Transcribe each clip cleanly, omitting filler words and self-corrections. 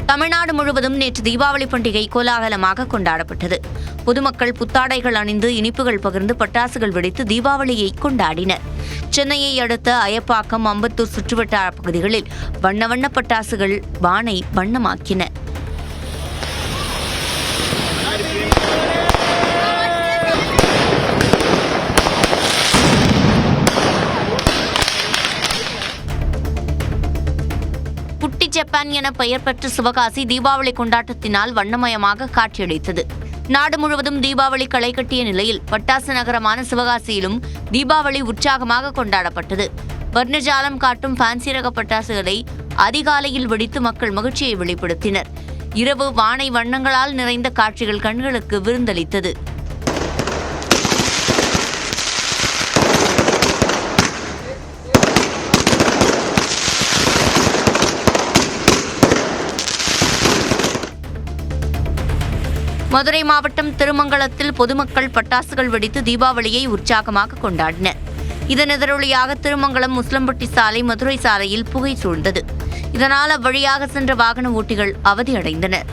தமிழ்நாடு முழுவதும் நேற்று தீபாவளி பண்டிகை கோலாகலமாக கொண்டாடப்பட்டது. பொதுமக்கள் புத்தாடைகள் அணிந்து இனிப்புகள் பகிர்ந்து பட்டாசுகள் வெடித்து தீபாவளியை கொண்டாடினர். சென்னையை அடுத்த அயப்பாக்கம், அம்பத்தூர் சுற்றுவட்டார பகுதிகளில் வண்ண வண்ண பட்டாசுகள் வானை வண்ணமாக்கின. குட்டி ஜப்பான் என பெயர் பெற்ற சிவகாசி தீபாவளி கொண்டாட்டத்தினால் வண்ணமயமாக காட்சியளித்தது. நாடு முழுவதும் தீபாவளி களை கட்டிய நிலையில் பட்டாசு நகரமான சிவகாசியிலும் தீபாவளி உற்சாகமாக கொண்டாடப்பட்டது. வர்ணஜாலம் காட்டும் ஃபேன்சி ரக பட்டாசுகளை அதிகாலையில் வெடித்து மக்கள் மகிழ்ச்சியை வெளிப்படுத்தினர். இரவு வானை வண்ணங்களால் நிறைந்த காட்சிகள் கண்களுக்கு விருந்தளித்தது. மதுரை மாவட்டம் திருமங்கலத்தில் பொதுமக்கள் பட்டாசுகள் வெடித்து தீபாவளியை உற்சாகமாக கொண்டாடினர். இதன் எதிரொலியாக திருமங்கலம் முஸ்லம்பட்டி சாலை, மதுரை சாலையில் புகை சூழ்ந்தது. இதனால் அவ்வழியாக சென்ற வாகன ஓட்டிகள் அவதியடைந்தனர்.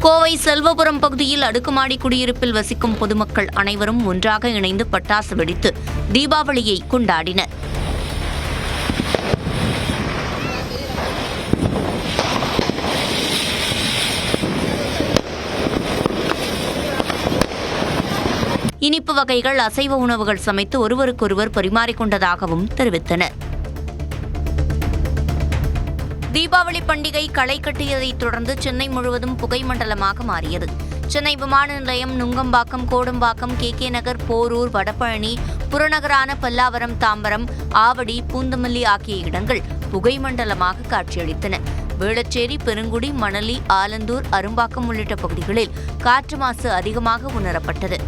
கோவை செல்வபுரம் பகுதியில் அடுக்குமாடி குடியிருப்பில் வசிக்கும் பொதுமக்கள் அனைவரும் ஒன்றாக இணைந்து பட்டாசு வெடித்து தீபாவளியை கொண்டாடினர். இனிப்பு வகைகள், அசைவ உணவுகள் சமைத்து ஒருவருக்கொருவர் பரிமாறிக்கொண்டதாகவும் தெரிவித்தனர். தீபாவளி பண்டிகை களை கட்டியதைத் தொடர்ந்து சென்னை முழுவதும் புகை மண்டலமாக மாறியது. சென்னை விமான நிலையம், நுங்கம்பாக்கம், கோடம்பாக்கம், கே நகர், போரூர், வடபழனி, புறநகரான பல்லாவரம், தாம்பரம், ஆவடி, பூந்தமல்லி ஆகிய இடங்கள் புகை மண்டலமாக காட்சியளித்தன. வேளச்சேரி, பெருங்குடி, மணலி, ஆலந்தூர், அரும்பாக்கம் உள்ளிட்ட பகுதிகளில் காற்று மாசு அதிகமாக உணரப்பட்டது.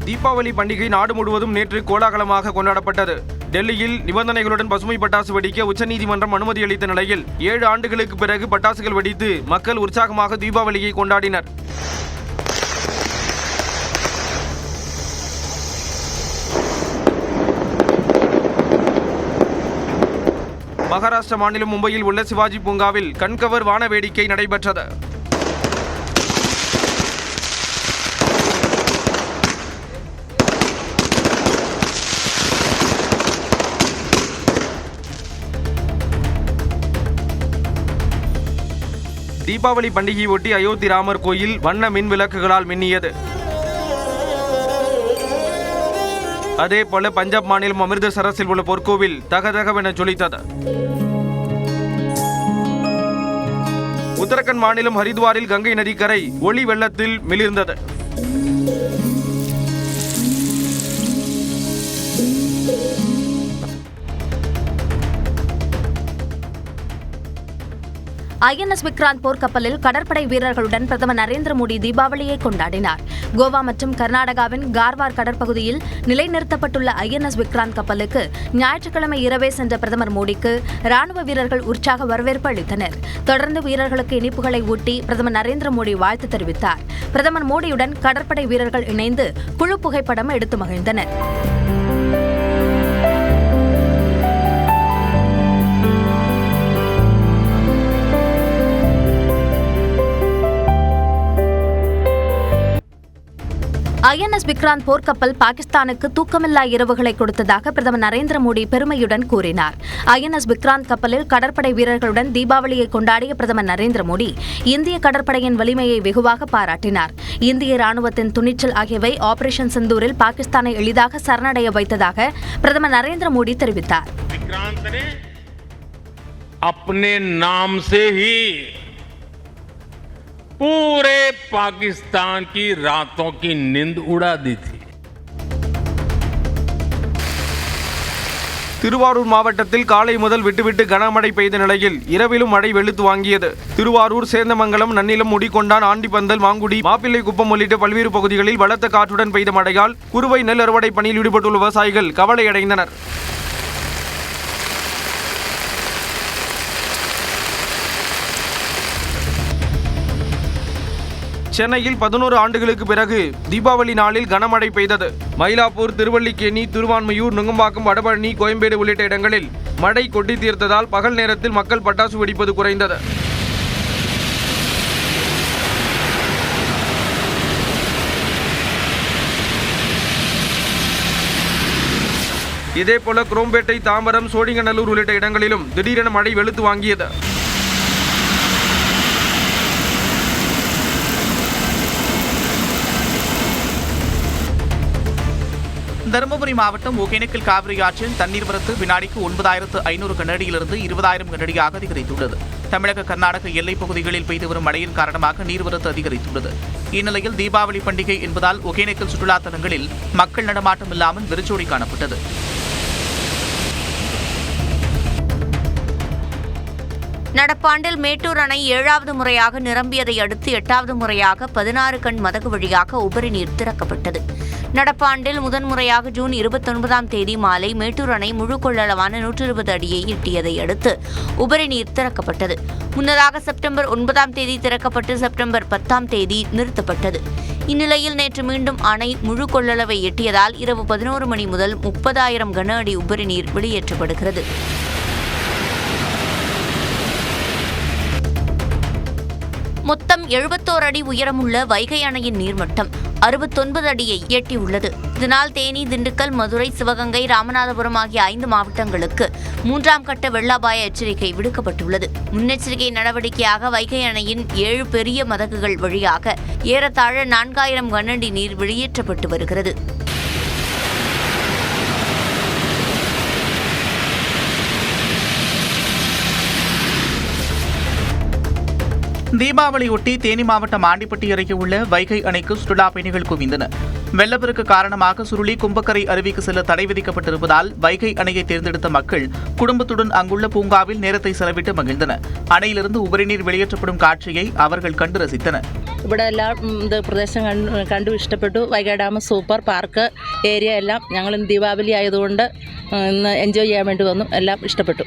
தீபாவளி பண்டிகை நாடு முழுவதும் நேற்று கோலாகலமாக கொண்டாடப்பட்டது. டெல்லியில் நிபந்தனைகளுடன் பசுமை பட்டாசு வெடிக்க உச்சநீதிமன்றம் அனுமதி அளித்த நிலையில் 7 ஆண்டுகளுக்கு பிறகு பட்டாசுகள் வெடித்து மக்கள் உற்சாகமாக தீபாவளியை கொண்டாடினர். மகாராஷ்டிர மாநிலம் மும்பையில் உள்ள சிவாஜி பூங்காவில் கண்கவர் வான வேடிக்கை நடைபெற்றது. தீபாவளி பண்டிகையொட்டி அயோத்தி ராமர் கோயில் வண்ண மின் விளக்குகளால் மின்னியது. அதேபோல பஞ்சாப் மாநிலம் அமிர்தசரஸில் உள்ள பொற்கோவில் தகதகவென ஜொலித்தது. உத்தரகண்ட் மாநிலம் ஹரித்வாரில் கங்கை நதிக்கரை ஒளி வெள்ளத்தில் மிளிர்ந்தது. INS விக்ராந்த் போர்க்கப்பலில் கடற்படை வீரர்களுடன் பிரதமர் நரேந்திர மோடி தீபாவளியை கொண்டாடினார். கோவா மற்றும் கர்நாடகாவின் கார்வார் கடற்பகுதியில் நிலைநிறுத்தப்பட்டுள்ள INS விக்ராந்த் கப்பலுக்கு ஞாயிற்றுக்கிழமை இரவே சென்ற பிரதமர் மோடிக்கு ராணுவ வீரர்கள் உற்சாக வரவேற்பு அளித்தனர். தொடர்ந்து வீரர்களுக்கு இனிப்புகளை ஊட்டி பிரதமர் நரேந்திர மோடி வாழ்த்து தெரிவித்தார். பிரதமர் மோடியுடன் கடற்படை வீரர்கள் இணைந்து குழு புகைப்படம் எடுத்து மகிழ்ந்தனர். INS விக்ராந்த் போர்க்கப்பல் பாகிஸ்தானுக்கு தூக்கமில்லா இரவுகளை கொடுத்ததாக பிரதமர் நரேந்திர மோடி பெருமையுடன் கூறினார். INS விக்ராந்த் கப்பலில் கடற்படை வீரர்களுடன் தீபாவளியை கொண்டாடிய பிரதமர் நரேந்திர மோடி இந்திய கடற்படையின் வலிமையை வெகுவாக பாராட்டினார். இந்திய ராணுவத்தின் துணிச்சல் ஆகியவை ஆபரேஷன் சிந்தூரில் பாகிஸ்தானை எளிதாக சரணடைய வைத்ததாக பிரதமர் நரேந்திர மோடி தெரிவித்தார். पूरे पाकिस्तान की रातों की नींद उड़ा दी थी। திருவாரூர் மாவட்டத்தில் காலை முதல் விட்டுவிட்டு கனமழை பெய்த நிலையில் இரவிலும் மழை வெளுத்து வாங்கியது. திருவாரூர், சேந்தமங்கலம், நன்னிலம், முடிகொண்டான், ஆண்டிப்பந்தல், மாங்குடி, மாப்பிள்ளைக்குப்பம் உள்ளிட்ட பல்வேறு பகுதிகளில் பலத்த காற்றுடன் பெய்த மழையால் குறுவை நெல் அறுவடை பணியில் ஈடுபட்டுள்ள விவசாயிகள் கவலையடைந்தனர். சென்னையில் 11 ஆண்டுகளுக்கு பிறகு தீபாவளி நாளில் கனமழை பெய்தது. மயிலாப்பூர், திருவல்லிக்கேணி, திருவான்மையூர், நுங்கம்பாக்கம், வடபழனி, கோயம்பேடு உள்ளிட்ட இடங்களில் மழை கொட்டி தீர்த்ததால் பகல் நேரத்தில் மக்கள் பட்டாசு வெடிப்பது குறைந்தது. இதேபோல குரோம்பேட்டை, தாம்பரம், சோழிங்கநல்லூர் உள்ளிட்ட இடங்களிலும் திடீரென மழை வெளுத்து வாங்கியது. தருமபுரி மாவட்டம் ஒகேனக்கல் காவிரி ஆற்றில் தண்ணீர் வரத்து வினாடிக்கு 9,500 கனஅடியிலிருந்து 20,000 கனஅடியாக அதிகரித்துள்ளது. தமிழக, கர்நாடக எல்லைப் பகுதிகளில் பெய்து வரும் மழையின் காரணமாக நீர்வரத்து அதிகரித்துள்ளது. இந்நிலையில் தீபாவளி பண்டிகை என்பதால் ஒகேனக்கல் சுற்றுலா தலங்களில் மக்கள் நடமாட்டம் இல்லாமல் வெறிச்சோடி காணப்பட்டது. நடப்பாண்டில் மேட்டூர் அணை 7வது முறையாக நிரம்பியதை அடுத்து 8வது முறையாக 16 கண் மதகு வழியாக உபரி நீர் திறக்கப்பட்டது. நடப்பாண்டில் முதன்முறையாக ஜூன் 29ஆம் தேதி மாலை மேட்டூர் அணை முழு கொள்ளளவான 120 அடியை எட்டியதை அடுத்து உபரி நீர் திறக்கப்பட்டது. முன்னதாக செப்டம்பர் 9ஆம் தேதி திறக்கப்பட்டு செப்டம்பர் 10ஆம் தேதி நிறுத்தப்பட்டது. இந்நிலையில் நேற்று மீண்டும் அணை முழு கொள்ளளவை எட்டியதால் இரவு 11 மணி முதல் 30,000 கன அடி உபரி நீர் வெளியேற்றப்படுகிறது. மொத்தம் 71 அடி உயரமுள்ள வைகை அணையின் நீர்மட்டம் 69 அடியை எட்டியுள்ளது. இதனால் தேனி, திண்டுக்கல், மதுரை, சிவகங்கை, ராமநாதபுரம் ஆகிய 5 மாவட்டங்களுக்கு 3ஆம் கட்ட வெள்ள அபாய எச்சரிக்கை விடுக்கப்பட்டுள்ளது. முன்னெச்சரிக்கை நடவடிக்கையாக வைகை அணையின் 7 பெரிய மதகுகள் வழியாக ஏறத்தாழ 4,000 கனஅடி நீர் வெளியேற்றப்பட்டு வருகிறது. தீபாவளியொட்டி தேனி மாவட்டம் ஆண்டிப்பட்டி அருகே உள்ள வைகை அணைக்கு சுற்றுலா பயணிகள் குவிந்தனர். வெள்ளப்பெருக்கு காரணமாக சுருளி, கும்பக்கரை அருவிக்கு செல்ல தடை விதிக்கப்பட்டிருப்பதால் வைகை அணையை தேர்ந்தெடுத்த மக்கள் குடும்பத்துடன் அங்குள்ள பூங்காவில் நேரத்தை செலவிட்டு மகிழ்ந்தனர். அணையிலிருந்து உபரிநீர் வெளியேற்றப்படும் காட்சியை அவர்கள் கண்டு ரசித்தனர். ഇവിടെ എല്ലാം ഇത് പ്രദേശം കണ്ടു ഇഷ്ടപ്പെട്ടു. Vaigai dam super, park area എല്ലാം ഞങ്ങൾ ദീപാവലി ആയതുകൊണ്ട് ഇന്ന് എൻജോയ് ചെയ്യാൻ വേണ്ടി വന്നു. എല്ലാം ഇഷ്ടപ്പെട്ടു.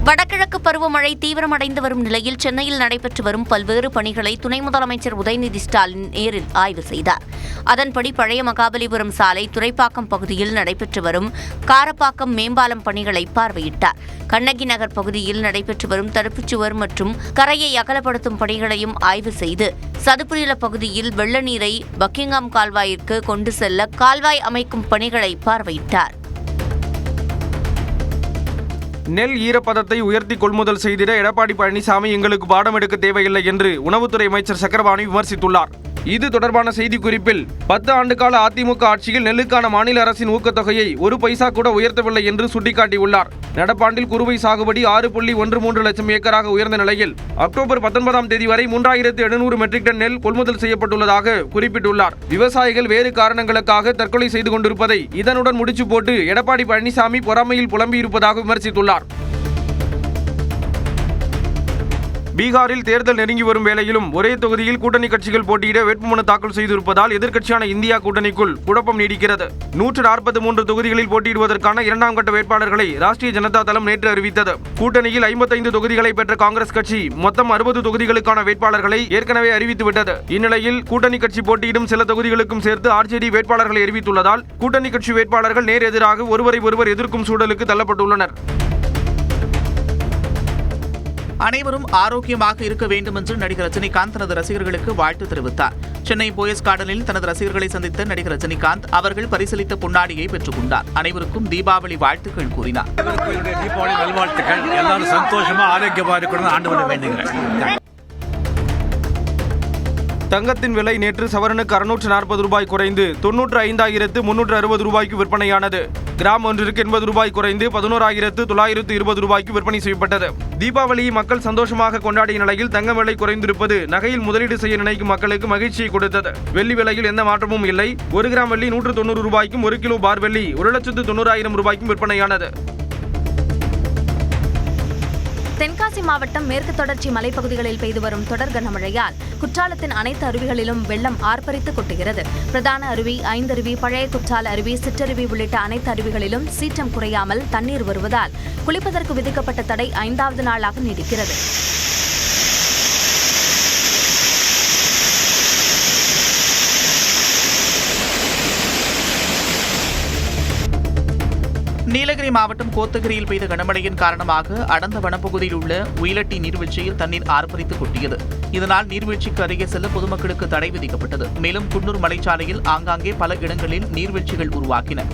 வடகிழக்கு பருவமழை தீவிரமடைந்து வரும் நிலையில் சென்னையில் நடைபெற்று வரும் பல்வேறு பணிகளை துணை முதலமைச்சர் உதயநிதி ஸ்டாலின் நேரில் ஆய்வு செய்தார். அதன்படி பழைய மகாபலிபுரம் சாலை, துரைப்பாக்கம் பகுதியில் நடைபெற்று வரும் காரப்பாக்கம் மேம்பாலம் பணிகளை பார்வையிட்டார். கண்ணகி நகர் பகுதியில் நடைபெற்று வரும் தடுப்புச்சுவர் மற்றும் கரையை அகலப்படுத்தும் பணிகளையும் ஆய்வு செய்து சதுப்புநில பகுதியில் வெள்ள நீரை பக்கிங்ஹாம் கால்வாயிற்கு கொண்டு செல்ல கால்வாய் அமைக்கும் பணிகளை பார்வையிட்டார். நெல் ஈரப்பதத்தை உயர்த்தி கொள்முதல் செய்திட எடப்பாடி பழனிசாமி எங்களுக்கு பாடம் எடுக்க தேவையில்லை என்று உணவுத்துறை அமைச்சர் சக்கரபாணி விமர்சித்துள்ளார். இது தொடர்பான செய்திக்குறிப்பில் 10 ஆண்டுகால அதிமுக ஆட்சியில் நெல்லுக்கான மாநில அரசின் ஊக்கத்தொகையை 1 பைசா கூட உயர்த்தவில்லை என்று சுட்டிக்காட்டியுள்ளார். நடப்பாண்டில் குறுவை சாகுபடி 6.13 லட்சம் ஏக்கராக உயர்ந்த நிலையில் அக்டோபர் 19ஆம் தேதி வரை 3,700 மெட்ரிக் டன் நெல் கொள்முதல் செய்யப்பட்டுள்ளதாக குறிப்பிட்டுள்ளார். விவசாயிகள் வேறு காரணங்களுக்காக தற்கொலை செய்து கொண்டிருப்பதை இதனுடன் முடிச்சு போட்டு எடப்பாடி பழனிசாமி பொறாமையில் புலம்பியிருப்பதாக விமர்சித்துள்ளார். பீகாரில் தேர்தல் நெருங்கி வரும் வேளையிலும் ஒரே தொகுதியில் கூட்டணி கட்சிகள் போட்டியிட வேட்புமனு தாக்கல் செய்திருப்பதால் எதிர்க்கட்சியான இந்தியா கூட்டணிக்குள் குழப்பம் நீடிக்கிறது. 143 தொகுதிகளில் போட்டியிடுவதற்கான 2ஆம் கட்ட வேட்பாளர்களை ராஷ்டிரிய ஜனதா தளம் நேற்று அறிவித்தது. கூட்டணியில் 55 தொகுதிகளை பெற்ற காங்கிரஸ் கட்சி மொத்தம் 60 தொகுதிகளுக்கான வேட்பாளர்களை ஏற்கனவே அறிவித்துவிட்டது. இந்நிலையில் கூட்டணி கட்சி போட்டியிடும் சில தொகுதிகளுக்கும் சேர்த்து ஆர்ஜேடி வேட்பாளர்களை அறிவித்துள்ளதால் கூட்டணி கட்சி வேட்பாளர்கள் நேர் எதிராக ஒருவரை ஒருவர் எதிர்க்கும் சூழலுக்கு தள்ளப்பட்டுள்ளனர். அனைவரும் ஆரோக்கியமாக இருக்க வேண்டும் என்று நடிகர் ரஜினிகாந்த் தனது ரசிகர்களுக்கு வாழ்த்து தெரிவித்தார். சென்னை போயஸ் கார்டனில் தனது ரசிகர்களை சந்தித்த நடிகர் ரஜினிகாந்த் அவர்கள் பரிசீலித்த பொன்னாடியை பெற்றுக் கொண்டார். அனைவருக்கும் தீபாவளி வாழ்த்துக்கள் கூறினார். தீபாவளி நல்வாழ்த்துக்கள். எல்லாரும் சந்தோஷமா ஆரோக்கியமா இருக்கணும்னு ஆண்டவனை வேண்டுகிறேன். தங்கத்தின் விலை நேற்று சவரனுக்கு 640 ரூபாய் குறைந்து 95,360 ரூபாய்க்கு விற்பனையானது. கிராம் ஒன்றிற்கு 80 ரூபாய் குறைந்து 11,920 ரூபாய்க்கு விற்பனை செய்யப்பட்டது. தீபாவளியை மக்கள் சந்தோஷமாக கொண்டாடிய நிலையில் தங்கம் விலை குறைந்திருப்பது நகையில் முதலீடு செய்ய நினைக்கும் மக்களுக்கு மகிழ்ச்சியை கொடுத்தது. வெள்ளி விலையில் எந்த மாற்றமும் இல்லை. 1 கிராம் வெள்ளி 190 ரூபாய்க்கும் 1 கிலோ பார் வெள்ளி 1,90,000 ரூபாய்க்கும் விற்பனையானது. தென்காசி மாவட்டம் மேற்கு தொடர்ச்சி மலைப்பகுதிகளில் பெய்து வரும் தொடர் கனமழையால் குற்றாலத்தின் அனைத்து அருவிகளிலும் வெள்ளம் ஆர்ப்பரித்து கொட்டுகிறது. பிரதான அருவி, ஐந்தருவி, பழைய குற்றால அருவி, சிற்றருவி உள்ளிட்ட அனைத்து அருவிகளிலும் சீற்றம் குறையாமல் தண்ணீர் வருவதால் குளிப்பதற்கு விதிக்கப்பட்ட தடை 5வது நாளாக நீடிக்கிறது. நீலகிரி மாவட்டம் கோத்தகிரியில் பெய்த கனமழையின் காரணமாக அடர்ந்த வனப்பகுதியில் உள்ள உயிலட்டி நீர்வீழ்ச்சியில் தண்ணீர் ஆர்ப்பரித்து கொட்டியது. இதனால் நீர்வீழ்ச்சிக்கு அருகே செல்ல பொதுமக்களுக்கு தடை விதிக்கப்பட்டது. மேலும் குன்னூர் மலைச்சாலையில் ஆங்காங்கே பல இடங்களில் நீர்வீழ்ச்சிகள் உருவாக்கின.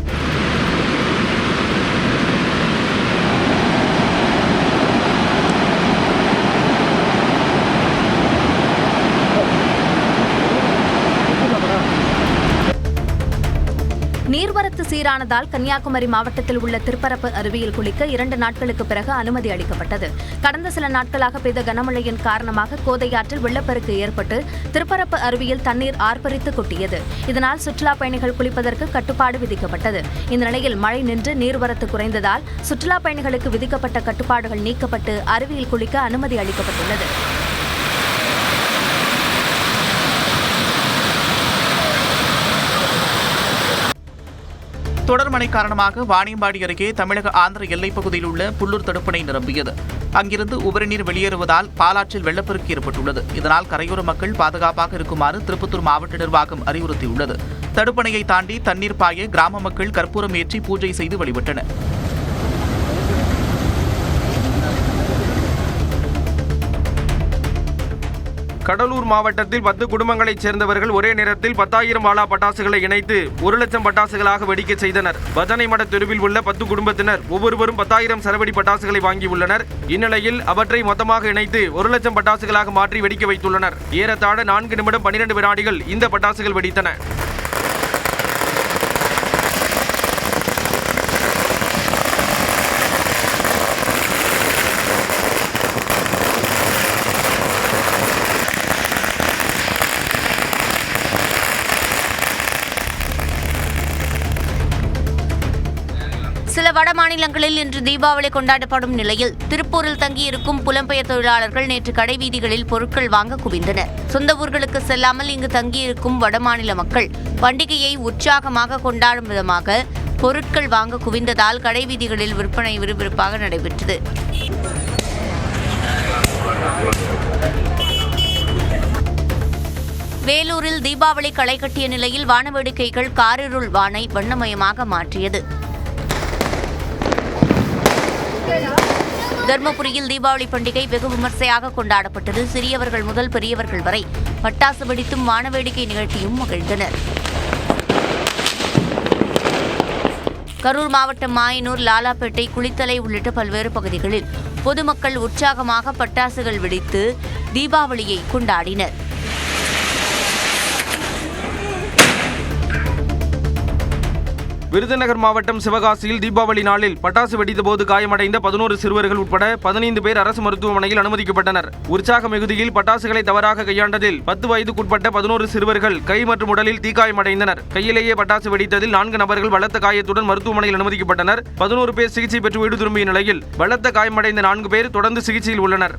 நீர்வரத்து சீரானதால் கன்னியாகுமரி மாவட்டத்தில் உள்ள திருப்பரப்பு அருவியில் குளிக்க 2 நாட்களுக்கு பிறகு அனுமதி அளிக்கப்பட்டது. கடந்த சில நாட்களாக பெய்த கனமழையின் காரணமாக கோதையாற்றில் வெள்ளப்பெருக்கு ஏற்பட்டு திருப்பரப்பு அருவியில் தண்ணீர் ஆர்ப்பரித்து கொட்டியது. இதனால் சுற்றுலா பயணிகள் குளிப்பதற்கு கட்டுப்பாடு விதிக்கப்பட்டது. இந்த நிலையில் மழை நின்று நீர்வரத்து குறைந்ததால் சுற்றுலா பயணிகளுக்கு விதிக்கப்பட்ட கட்டுப்பாடுகள் நீக்கப்பட்டு அருவியில் குளிக்க அனுமதி அளிக்கப்பட்டுள்ளது. தொடர் மழை காரணமாக வாணியம்பாடி அருகே தமிழக ஆந்திர எல்லைப் பகுதியில் உள்ள புல்லூர் தடுப்பணை நிரம்பியது. அங்கிருந்து உபரிநீர் வெளியேறுவதால் பாலாற்றில் வெள்ளப்பெருக்கு ஏற்பட்டுள்ளது. இதனால் கரையோர மக்கள் பாதுகாப்பாக இருக்குமாறு திருப்பத்தூர் மாவட்ட நிர்வாகம் அறிவுறுத்தியுள்ளது. தடுப்பணையை தாண்டி தண்ணீர் பாய கிராம மக்கள் கற்பூரம் ஏற்றி பூஜை செய்து வழிபட்டனர். கடலூர் மாவட்டத்தில் 10 குடும்பங்களைச் சேர்ந்தவர்கள் ஒரே நேரத்தில் 10,000 வாலா பட்டாசுகளை இணைத்து 1,00,000 பட்டாசுகளாக வெடிக்க செய்தனர். பஜனை மட தெருவில் உள்ள 10 குடும்பத்தினர் ஒவ்வொருவரும் 10,000 சரவெடி பட்டாசுகளை வாங்கியுள்ளனர். இந்நிலையில் அவற்றை மொத்தமாக இணைத்து 1,00,000 பட்டாசுகளாக மாற்றி வெடிக்க வைத்துள்ளனர். ஏறத்தாழ 4 நிமிடம் 12 வினாடிகள் இந்த பட்டாசுகள் வெடித்தன. சில வட மாநிலங்களில் இன்று தீபாவளி கொண்டாடப்படும் நிலையில் திருப்பூரில் தங்கியிருக்கும் புலம்பெயர் தொழிலாளர்கள் நேற்று கடைவீதிகளில் பொருட்கள் வாங்க குவிந்தனர். சொந்த ஊர்களுக்கு செல்லாமல் இங்கு தங்கியிருக்கும் வடமாநில மக்கள் பண்டிகையை உற்சாகமாக கொண்டாடும் விதமாக பொருட்கள் வாங்க குவிந்ததால் கடைவீதிகளில் விற்பனை விறுவிறுப்பாக நடைபெற்றது. வேலூரில் தீபாவளி களை கட்டிய நிலையில் வானவேடிக்கைகள் காரிருள் வானை வண்ணமயமாக மாற்றியது. தர்மபுரியில் தீபாவளி பண்டிகை வெகு விமர்சையாக கொண்டாடப்பட்டது. சிறியவர்கள் முதல் பெரியவர்கள் வரை பட்டாசு வெடித்தும் வானவேடிக்கை நிகழ்த்தியும் மகிழ்ந்தனர். கரூர் மாவட்டம் மாயனூர், லாலாப்பேட்டை, குளித்தலை உள்ளிட்ட பல்வேறு பகுதிகளில் பொதுமக்கள் உற்சாகமாக பட்டாசுகள் வெடித்து தீபாவளியை கொண்டாடினர். விருதுநகர் மாவட்டம் சிவகாசியில் தீபாவளி நாளில் பட்டாசு வெடித்தபோது காயமடைந்த 11 சிறுவர்கள் உட்பட 15 பேர் அரசு மருத்துவமனையில் அனுமதிக்கப்பட்டனர். உற்சாக மிகுதியில் பட்டாசுகளை தவறாக கையாண்டதில் 10 வயதுக்குட்பட்ட 11 சிறுவர்கள் கை மற்றும் உடலில் தீக்காயமடைந்தனர். கையிலேயே பட்டாசு வெடித்ததில் 4 நபர்கள் பலத்த காயத்துடன் மருத்துவமனையில் அனுமதிக்கப்பட்டனர். 11 பேர் சிகிச்சை பெற்று வீடு திரும்பிய நிலையில் பலத்த காயமடைந்த 4 பேர் தொடர்ந்து சிகிச்சையில் உள்ளனர்.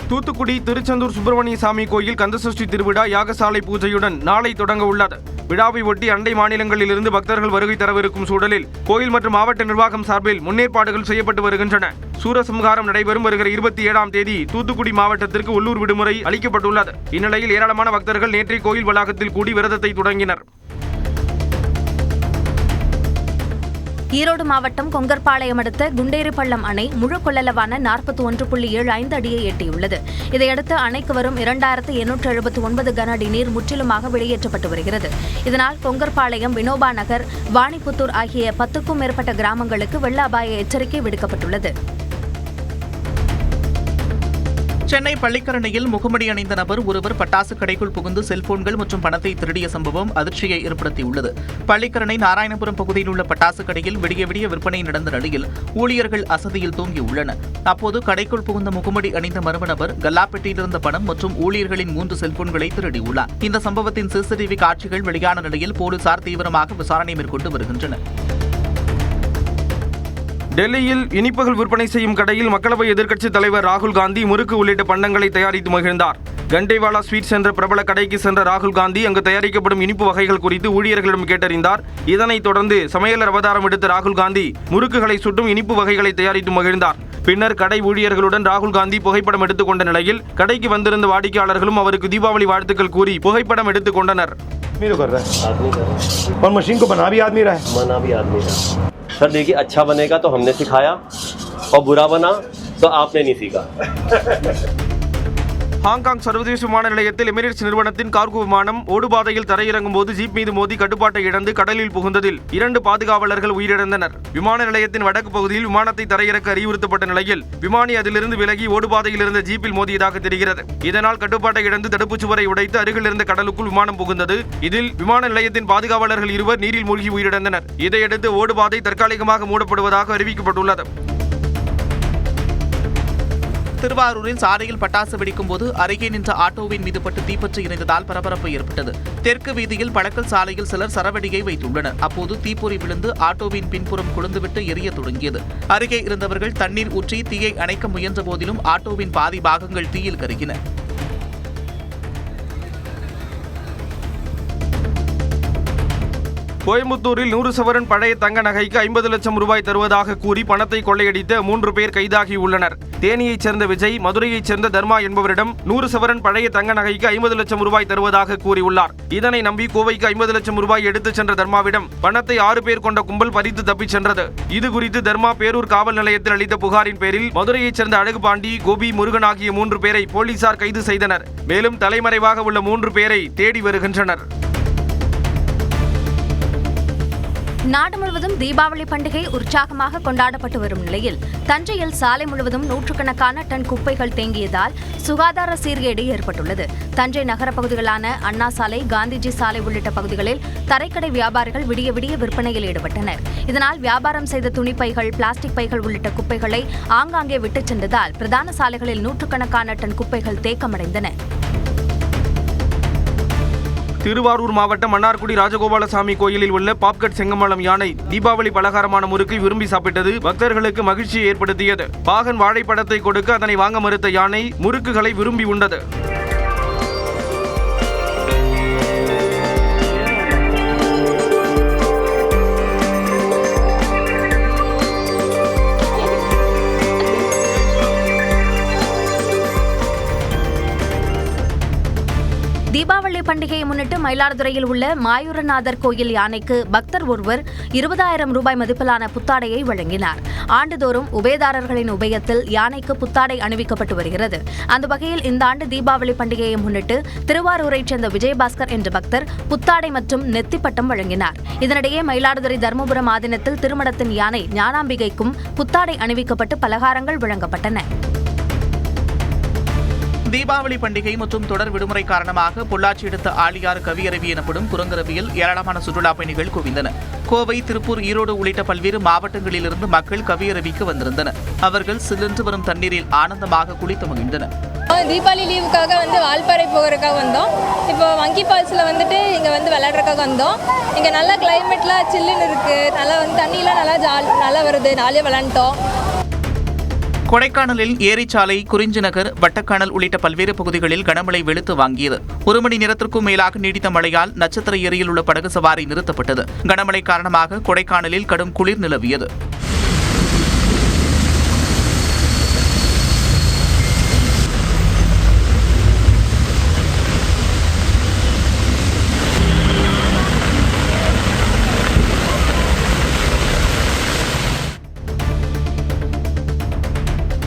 தூத்துக்குடி திருச்செந்தூர் சுப்பிரமணிய சாமி கோயில் கந்தசஷ்டி திருவிழா யாகசாலை பூஜையுடன் நாளை தொடங்க உள்ளது. விழாவை ஒட்டி அண்டை மாநிலங்களிலிருந்து பக்தர்கள் வருகை தரவிருக்கும் சூழலில் கோயில் மற்றும் மாவட்ட நிர்வாகம் சார்பில் முன்னேற்பாடுகள் செய்யப்பட்டு வருகின்றன. சூரசம்ஹாரம் நடைபெறும் வருகிற 27ஆம் தேதி தூத்துக்குடி மாவட்டத்திற்கு உள்ளூர் விடுமுறை அளிக்கப்பட்டுள்ளது. இந்நிலையில் ஏராளமான பக்தர்கள் நேற்றைய கோயில் வளாகத்தில் கூடி விரதத்தை தொடங்கினர். ஈரோடு மாவட்டம் கொங்கர்பாளையம் அடுத்த குண்டேரிப்பள்ளம் அணை முழு கொள்ளளவான 41.75 அடியை எட்டியுள்ளது. இதையடுத்து அணைக்கு வரும் 2879 கன அடி நீர் முற்றிலுமாக வெளியேற்றப்பட்டு வருகிறது. இதனால் கொங்கர்பாளையம், வினோபா நகர், வாணிப்புத்தூர் ஆகிய 10க்கும் மேற்பட்ட கிராமங்களுக்கு வெள்ள அபாய எச்சரிக்கை விடுக்கப்பட்டுள்ளது. சென்னை பள்ளிக்கரணையில் முகமூடி அணிந்த நபர் ஒருவர் பட்டாசு கடைக்குள் புகுந்து செல்போன்கள் மற்றும் பணத்தை திருடிய சம்பவம் அதிர்ச்சியை ஏற்படுத்தியுள்ளது. பள்ளிக்கரணை நாராயணபுரம் பகுதியில் உள்ள பட்டாசு கடையில் விடிய விடிய விற்பனை நடந்த நிலையில் ஊழியர்கள் அசதியில் தூங்கியுள்ளனர். அப்போது கடைக்குள் புகுந்த முகமூடி அணிந்த மர்ம நபர் கல்லாப்பெட்டியில் இருந்த பணம் மற்றும் ஊழியர்களின் 3 செல்போன்களை திருடியுள்ளார். இந்த சம்பவத்தின் சிசிடிவி காட்சிகள் வெளியான நிலையில் போலீசார் தீவிரமாக விசாரணை மேற்கொண்டு வருகின்றனர். டெல்லியில் இனிப்புகள் விற்பனை செய்யும் கடையில் மக்களவை எதிர்க்கட்சித் தலைவர் ராகுல் காந்தி முறுக்கு உள்ளிட்ட பண்டங்களை தயாரித்து மகிழ்ந்தார். கண்டேவாலா ஸ்வீட்ஸ் என்ற பிரபல கடைக்கு சென்ற ராகுல் காந்தி அங்கு தயாரிக்கப்படும் இனிப்பு வகைகள் குறித்து ஊழியர்களிடம் கேட்டறிந்தார். இதனைத் தொடர்ந்து சமையலர் அவதாரம் எடுத்த ராகுல் காந்தி முறுக்குகளை சுட்டும் இனிப்பு வகைகளை தயாரித்து மகிழ்ந்தார். பின்னர் கடை ஊழியர்களுடன் ராகுல் காந்தி புகைப்படம் எடுத்துக் கொண்ட நிலையில் கடைக்கு வந்திருந்த வாடிக்கையாளர்களும் அவருக்கு தீபாவளி வாழ்த்துக்கள் கூறி புகைப்படம் எடுத்துக் கொண்டனர். सर देखिए, अच्छा बनेगा तो हमने सिखाया और बुरा बना तो आपने नहीं सीखा. ஹாங்காங் சர்வதேச விமான நிலையத்தில் எமிரேட்ஸ் நிறுவனத்தின் கார்கோ விமானம் ஓடுபாதையில் தரையிறங்கும் போது ஜீப் மீது மோதி கட்டுப்பாட்டை இழந்து கடலில் புகுந்ததில் 2 பாதுகாவலர்கள் உயிரிழந்தனர். விமான நிலையத்தின் வடக்கு பகுதியில் விமானத்தை தரையிறக்க அறிவுறுத்தப்பட்ட நிலையில் விமானி அதிலிருந்து விலகி ஓடுபாதையில் இருந்த ஜீப்பில் மோதியதாக தெரிகிறது. இதனால் கட்டுப்பாட்டை இழந்து தடுப்புச் சுவரை உடைத்து அருகில் இருந்த கடலுக்குள் விமானம் புகுந்தது. இதில் விமான நிலையத்தின் பாதுகாவலர்கள் 2 நீரில் மூழ்கி உயிரிழந்தனர். இதையடுத்து ஓடுபாதை தற்காலிகமாக மூடப்படுவதாக அறிவிக்கப்பட்டுள்ளது. திருவாரூரில் சாலையில் பட்டாசு வெடிக்கும் போது அருகே நின்ற ஆட்டோவின் மீது பட்டு தீப்பற்றி எரிந்ததால் பரபரப்பு ஏற்பட்டது. தெற்கு வீதியில் பழக்கல் சாலையில் சிலர் சரவெடியை வைத்துள்ளனர். அப்போது தீப்பொறி விழுந்து ஆட்டோவின் பின்புறம் கொழுந்துவிட்டு எரிய தொடங்கியது. அருகே இருந்தவர்கள் தண்ணீர் ஊற்றி தீயை அணைக்க முயன்ற போதிலும் ஆட்டோவின் பாதி பாகங்கள் தீயில் கருகின. கோயம்புத்தூரில் 100 சவரன் பழைய தங்க நகைக்கு 50 லட்சம் ரூபாய் தருவதாக கூறி பணத்தை கொள்ளையடித்த 3 பேர் கைதாகியுள்ளனர். தேனியைச் சேர்ந்த விஜய், மதுரையைச் சேர்ந்த தர்மா என்பவரிடம் 100 சவரன் பழைய தங்க நகைக்கு 50 லட்சம் ரூபாய் தருவதாக கூறியுள்ளார். இதனை நம்பி கோவைக்கு 50 லட்சம் ரூபாய் எடுத்துச் சென்ற தர்மாவிடம் பணத்தை 6 பேர் கொண்ட கும்பல் பறித்து தப்பிச் சென்றது. இதுகுறித்து தர்மா பேரூர் காவல் நிலையத்தில் அளித்த புகாரின் பேரில் மதுரையைச் சேர்ந்த அழகுபாண்டி, கோபி, முருகன் ஆகிய 3 பேரை போலீசார் கைது செய்தனர். மேலும் தலைமறைவாக உள்ள 3 பேரை தேடி வருகின்றனர். நாடு முழுவதும் தீபாவளி பண்டிகை உற்சாகமாக கொண்டாடப்பட்டு வரும் நிலையில் தஞ்சையில் சாலை முழுவதும் நூற்றுக்கணக்கான டன் குப்பைகள் தேங்கியதால் சுகாதார சீர்கேடு ஏற்பட்டுள்ளது. தஞ்சை நகர பகுதிகளான அண்ணா சாலை, காந்திஜி சாலை உள்ளிட்ட பகுதிகளில் தரைக்கடை வியாபாரிகள் விடிய விடிய விற்பனையில் ஈடுபட்டனர். இதனால் வியாபாரம் செய்த துணிப்பைகள், பிளாஸ்டிக் பைகள் உள்ளிட்ட குப்பைகளை ஆங்காங்கே விட்டுச் சென்றதால் பிரதான சாலைகளில் நூற்றுக்கணக்கான டன் குப்பைகள் தேக்கமடைந்தன. திருவாரூர் மாவட்டம் மன்னார்குடி ராஜகோபாலசாமி கோயிலில் உள்ள பாப்கட் செங்கமலம் யானை தீபாவளி பலகாரமான முறுக்கை விரும்பி சாப்பிட்டது பக்தர்களுக்கு மகிழ்ச்சியை ஏற்படுத்தியது. பாகன் வாழைப்பழத்தை கொடுக்க அதனை வாங்க மறுத்த யானை முறுக்குகளை விரும்பி உண்டது. தீபாவளி பண்டிகையை முன்னிட்டு மயிலாடுதுறையில் உள்ள மாயூரநாதர் கோயில் யானைக்கு பக்தர் ஒருவர் 20,000 ரூபாய் மதிப்பிலான புத்தாடையை வழங்கினார். ஆண்டுதோறும் உபயதாரர்களின் உபயத்தில் யானைக்கு புத்தாடை அணிவிக்கப்பட்டு வருகிறது. அந்த வகையில் இந்த ஆண்டு தீபாவளி பண்டிகையை முன்னிட்டு திருவாரூரைச் சேர்ந்த விஜயபாஸ்கர் என்ற பக்தர் புத்தாடை மற்றும் நெத்திப்பட்டம் வழங்கினார். இதனிடையே மயிலாடுதுறை தர்மபுரம் ஆதீனத்தில் திருமடத்தின் யானை ஞானாம்பிகைக்கும் புத்தாடை அணிவிக்கப்பட்டு பலகாரங்கள் வழங்கப்பட்டன. தீபாவளி பண்டிகை மற்றும் தொடர் விடுமுறை காரணமாக பொள்ளாச்சி அடுத்த ஆழியாறு கவியருவி எனப்படும் குரங்கருவியில் ஏராளமான சுற்றுலா பயணிகள் குவிந்தனர். கோவை, திருப்பூர், ஈரோடு உள்ளிட்ட பல்வேறு மாவட்டங்களிலிருந்து மக்கள் கவியருவிக்கு வந்திருந்தனர். அவர்கள் சில்லென்று வரும் தண்ணீரில் ஆனந்தமாக குளித்து மகிழ்ந்தனர். தீபாவளி லீவுக்காக வால்பாறை போகிறதுக்காக வந்தோம். இப்போ மங்கி ஃபால்ஸில் இங்கே விளையாடுறதுக்காக வந்தோம். இங்கே நல்ல கிளைமேட்லாம் சில்லுன்னு இருக்குது. நல்லா தண்ணியெலாம் நல்லா வருது. ஜாலியாக விளையாண்டோம். கொடைக்கானலில் ஏரிச்சாலை, குறிஞ்சி நகர், வட்டக்கானல் உள்ளிட்ட பல்வேறு பகுதிகளில் கனமழை வெளுத்து வாங்கியது. 1 மணி நேரத்திற்கும் மேலாக நீடித்த மழையால் நட்சத்திர ஏரியில் உள்ள படகு சவாரி நிறுத்தப்பட்டது. கனமழை காரணமாக கொடைக்கானலில் கடும் குளிர் நிலவியது.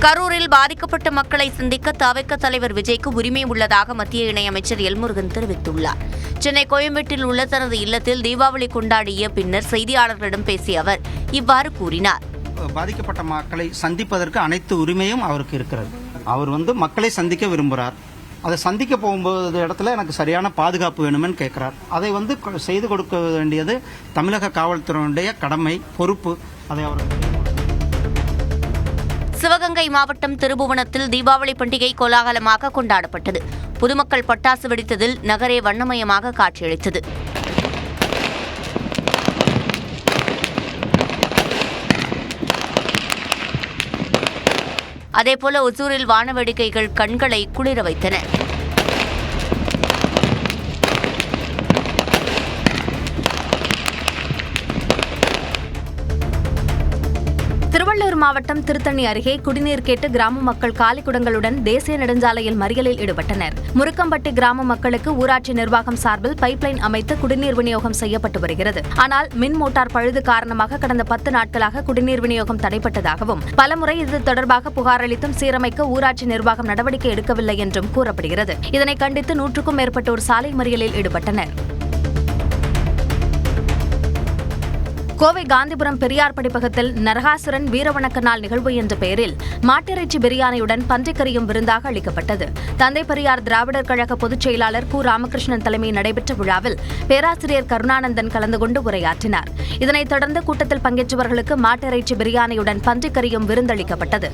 கரூரில் பாதிக்கப்பட்ட மக்களை சந்திக்க தவிக தலைவர் விஜய்க்கு உரிமை உள்ளதாக மத்திய இணையமைச்சர் எல் முருகன் தெரிவித்துள்ளார். சென்னை கோயம்பேட்டில் உள்ள தனது இல்லத்தில் தீபாவளி கொண்டாடிய பின்னர் செய்தியாளர்களிடம் பேசிய அவர் இவ்வாறு கூறினார். பாதிக்கப்பட்ட மக்களை சந்திப்பதற்கு அனைத்து உரிமையும் அவருக்கு இருக்கிறது. அவர் மக்களை சந்திக்க விரும்புகிறார். அதை சந்திக்க போகும்போது இடத்துல எனக்கு சரியான பாதுகாப்பு வேணுமென்னு கேட்குறார். அதை செய்து கொடுக்க வேண்டியது தமிழக காவல்துறையினுடைய கடமை, பொறுப்பு. அதை அவர். சிவகங்கை மாவட்டம் திருபுவனத்தில் தீபாவளி பண்டிகை கோலாகலமாக கொண்டாடப்பட்டது. பொதுமக்கள் பட்டாசு வெடித்ததில் நகரே வண்ணமயமாக காட்சியளித்தது. அதேபோல ஒசூரில் வான வேடிக்கைகள் கண்களை குளிர வைத்தன. திருவள்ளூர் மாவட்டம் திருத்தணி அருகே குடிநீர் கேட்டு கிராம மக்கள் காலி குடங்களுடன் தேசிய நெடுஞ்சாலையில் மறியலில் ஈடுபட்டனர். முருக்கம்பட்டி கிராம மக்களுக்கு ஊராட்சி நிர்வாகம் சார்பில் பைப்லைன் அமைத்து குடிநீர் விநியோகம் செய்யப்பட்டு வருகிறது. ஆனால் மின் மோட்டார் பழுது காரணமாக கடந்த 10 நாட்களாக குடிநீர் விநியோகம் தடைப்பட்டதாகவும் பலமுறை இது தொடர்பாக புகார் அளித்தும் சீரமைக்க ஊராட்சி நிர்வாகம் நடவடிக்கை எடுக்கவில்லை என்றும் கூறப்படுகிறது. இதனை கண்டித்து 100க்கும் மேற்பட்டோர் சாலை மறியலில் ஈடுபட்டனர். கோவை காந்திபுரம் பெரியார் படிப்பகத்தில் நரகாசுரன் வீரவணக்க நாள் நிகழ்வு என்ற பெயரில் மாட்டிறைச்சி பிரியாணியுடன் பன்றிக்கறியும் விருந்தாக அளிக்கப்பட்டது. தந்தை பெரியார் திராவிடர் கழக பொதுச் செயலாளர் கு. ராமகிருஷ்ணன் தலைமையில் நடைபெற்ற விழாவில் பேராசிரியர் கருணானந்தன் கலந்து கொண்டு உரையாற்றினார். இதனைத் தொடர்ந்து கூட்டத்தில் பங்கேற்றவர்களுக்கு மாட்டிறைச்சி பிரியாணியுடன் பன்றிக்கறியும் விருந்தளிக்கப்பட்டது.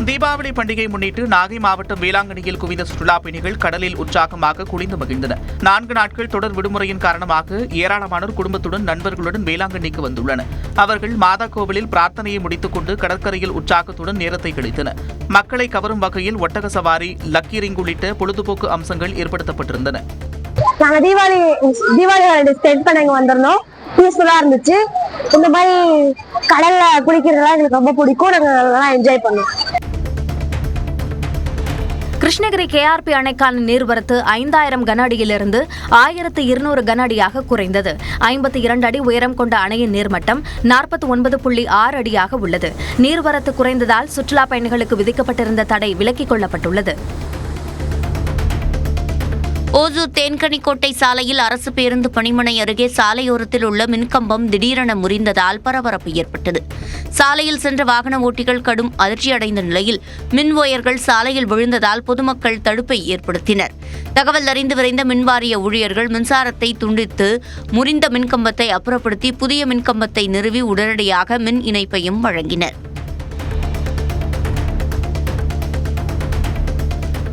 தீபாவளி பண்டிகை முன்னிட்டு நாகை மாவட்டம் வேளாங்கண்ணியில் குவிந்த சுற்றுலா பயணிகள் கடலில் உற்சாகமாக குளித்து மகிழ்ந்தனர். 4 நாட்கள் தொடர் விடுமுறையின் காரணமாக ஏராளமானோர் குடும்பத்துடன் நண்பர்களுடன் வேளாங்கண்ணிக்கு வந்துள்ளனர். அவர்கள் மாதா கோவிலில் பிரார்த்தனையை முடித்துக் கொண்டு கடற்கரையில் உற்சாகத்துடன் நேரத்தை கழித்தனர். மக்களை கவரும் வகையில் ஒட்டக சவாரி, லக்கி ரிங் உள்ளிட்ட பொழுதுபோக்கு அம்சங்கள் ஏற்படுத்தப்பட்டிருந்தன. பீஸ்ஃபுல்லா இருந்துச்சு. இந்த மாதிரி கடல்ல குளிக்கிறதுலாம் எங்களுக்கு ரொம்ப பிடிக்கும். நாங்க நல்லா என்ஜாய் பண்ணோம். கிருஷ்ணகிரி KRP அணைக்கான நீர்வரத்து 5000 கன அடியிலிருந்து 1200 கன அடியாக குறைந்தது. 52 அடி உயரம் கொண்ட அணையின் நீர்மட்டம் 49.6 அடியாக உள்ளது. நீர்வரத்து குறைந்ததால் சுற்றுலா பயணிகளுக்கு விதிக்கப்பட்டிருந்த தடை விலக்கிக் கொள்ளப்பட்டுள்ளது. ஓசூர் தேன்கனிக்கோட்டை சாலையில் அரசு பேருந்து பணிமனை அருகே சாலையோரத்தில் உள்ள மின்கம்பம் திடீரென முறிந்ததால் பரபரப்பு ஏற்பட்டது. சாலையில் சென்ற வாகன ஓட்டிகள் கடும் அதிர்ச்சியடைந்த நிலையில் மின் ஒயர்கள் சாலையில் விழுந்ததால் பொதுமக்கள் தடுப்பை ஏற்படுத்தினர். தகவல் அறிந்து விரைந்த மின்வாரிய ஊழியர்கள் மின்சாரத்தை துண்டித்து முறிந்த மின்கம்பத்தை அப்புறப்படுத்தி புதிய மின்கம்பத்தை நிறுவி உடனடியாக மின் இணைப்பையும் வழங்கினர்.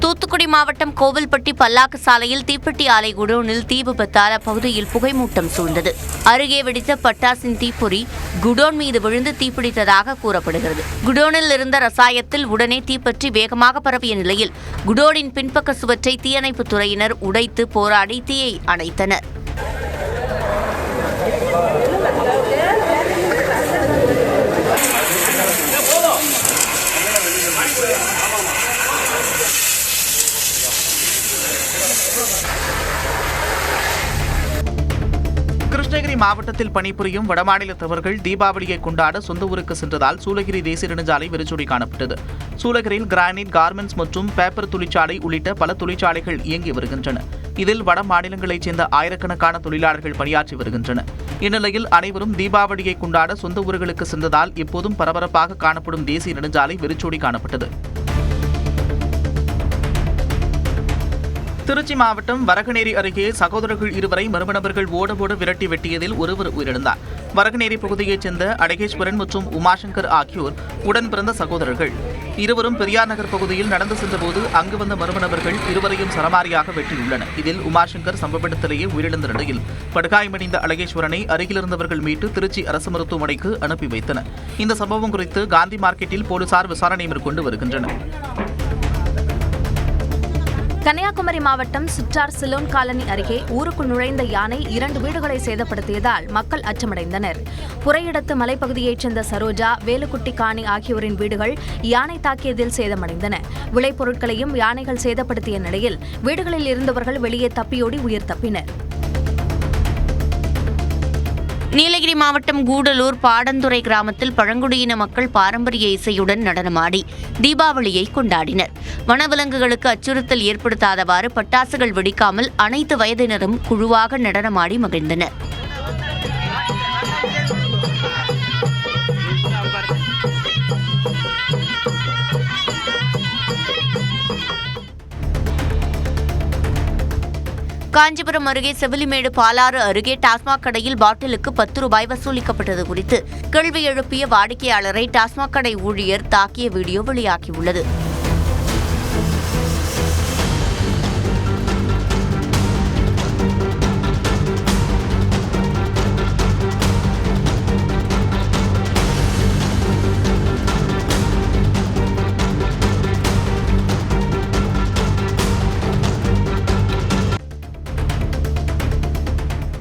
தூத்துக்குடி மாவட்டம் கோவில்பட்டி பல்லாக்கு சாலையில் தீப்பெட்டி ஆலை குடோனில் தீ விபத்தால் அப்பகுதியில் புகைமூட்டம் சூழ்ந்தது. அருகே வெடித்த பட்டாசின் தீப்பொறி குடோன் மீது விழுந்து தீப்பிடித்ததாக கூறப்படுகிறது. குடோனில் இருந்த ரசாயத்தில் உடனே தீப்பற்றி வேகமாக பரவிய நிலையில் குடோனின் பின்பக்க சுவற்றை தீயணைப்புத் துறையினர் உடைத்து போராடி தீயை அணைத்தனர். கிருஷ்ணகிரி மாவட்டத்தில் பணிபுரியும் வடமாநிலத்தவர்கள் தீபாவளியை கொண்டாட சொந்த ஊருக்கு சென்றதால் சூளகிரி தேசிய நெடுஞ்சாலை வெறிச்சோடி காணப்பட்டது. சூளகிரியில் கிரானைட், கார்மெண்ட்ஸ் மற்றும் பேப்பர் தொழிற்சாலை உள்ளிட்ட பல தொழிற்சாலைகள் இயங்கி வருகின்றன. இதில் வட மாநிலங்களைச் சேர்ந்த ஆயிரக்கணக்கான தொழிலாளர்கள் பணியாற்றி வருகின்றனர். இந்நிலையில் அனைவரும் தீபாவளியை கொண்டாட சொந்த ஊர்களுக்கு சென்றதால் எப்போதும் பரபரப்பாக காணப்படும் தேசிய நெடுஞ்சாலை வெறிச்சோடி காணப்பட்டது. திருச்சி மாவட்டம் வரகநேரி அருகே சகோதரர்கள் இருவரை மர்ம நபர்கள் ஓட விரட்டி வெட்டியதில் ஒருவர் உயிரிழந்தார். வரகநேரி பகுதியைச் சேர்ந்த அடகேஸ்வரன் மற்றும் உமாசங்கர் ஆகியோர் உடன் பிறந்த சகோதரர்கள். இருவரும் பெரியார் நகர் பகுதியில் நடந்து சென்றபோது அங்கு வந்த மர்ம நபர்கள் இருவரையும் சரமாரியாக வெட்டியுள்ளனர். இதில் உமாசங்கர் சம்பவ இடத்திலேயே உயிரிழந்த நிலையில் படுகாயமடைந்த அழகேஸ்வரனை அருகிலிருந்தவர்கள் மீட்டு திருச்சி அரசு மருத்துவமனைக்கு அனுப்பி வைத்தனர். இந்த சம்பவம் குறித்து காந்தி மார்க்கெட்டில் போலீசார் விசாரணை மேற்கொண்டு வருகின்றனர். கன்னியாகுமரி மாவட்டம் சிற்றார் சிலோன் காலனி அருகே ஊருக்குள் நுழைந்த யானை 2 வீடுகளை சேதப்படுத்தியதால் மக்கள் அச்சமடைந்தனர். புறையிடத்து மலைப்பகுதியைச் சேர்ந்த சரோஜா, வேலுக்குட்டி காணி ஆகியோரின் வீடுகள் யானை தாக்கியதில் சேதமடைந்தன. விளைபொருட்களையும் யானைகள் சேதப்படுத்திய நிலையில் வீடுகளில் இருந்தவர்கள் வெளியே தப்பியோடி உயிர் தப்பினர். நீலகிரி மாவட்டம் கூடலூர் பாடந்துறை கிராமத்தில் பழங்குடியின மக்கள் பாரம்பரிய இசையுடன் நடனமாடி தீபாவளியை கொண்டாடினர். வனவிலங்குகளுக்கு அச்சுறுத்தல் ஏற்படுத்தாதவாறு பட்டாசுகள் வெடிக்காமல் அனைத்து வயதினரும் குழுவாக நடனமாடி மகிழ்ந்தனர். காஞ்சிபுரம் அருகே செவிலிமேடு பாலாறு அருகே டாஸ்மாக் கடையில் பாட்டிலுக்கு 10 ரூபாய் வசூலிக்கப்பட்டது குறித்து கேள்வி எழுப்பிய வாடிக்கையாளரை டாஸ்மாக் கடை ஊழியர் தாக்கிய வீடியோ வெளியாகியுள்ளது.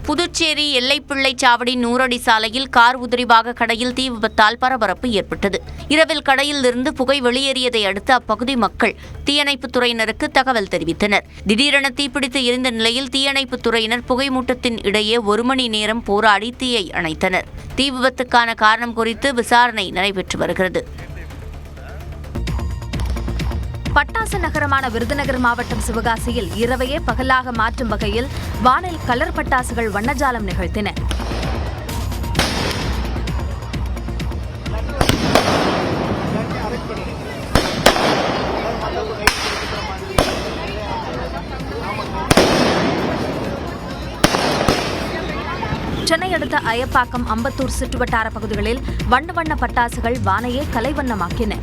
புதுச்சேரி எல்லைப்பிள்ளை சாவடி நூறடி சாலையில் கார் உதிரிபாக கடையில் தீ விபத்தால் பரபரப்பு ஏற்பட்டது. இரவில் கடையில் இருந்து புகை வெளியேறியதை அடுத்து அப்பகுதி மக்கள் தீயணைப்புத் துறையினருக்கு தகவல் தெரிவித்தனர். திடீரென தீப்பிடித்து எரிந்த நிலையில் தீயணைப்புத் துறையினர் புகைமூட்டத்தின் இடையே 1 மணி நேரம் போராடி தீயை அணைத்தனர். தீ விபத்துக்கான காரணம் குறித்து விசாரணை நடைபெற்று வருகிறது. பட்டாசு நகரமான விருதுநகர் மாவட்டம் சிவகாசியில் இரவையே பகலாக மாற்றும் வகையில் வானில் கலர் பட்டாசுகள் வண்ணஜாலம் நிகழ்த்தின. சென்னை அடுத்த அயப்பாக்கம், அம்பத்தூர் சுற்றுவட்டார பகுதிகளில் வண்ண வண்ண பட்டாசுகள் வானையே கலைவண்ணமாக்கின.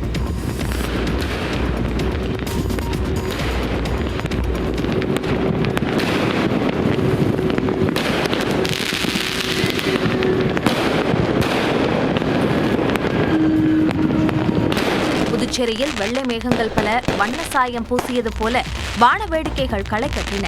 புதுச்சேரியில் வெள்ளை மேகங்கள் பல வண்ண சாயம் பூசியது போல வான வேடிக்கைகள் களை கட்டின.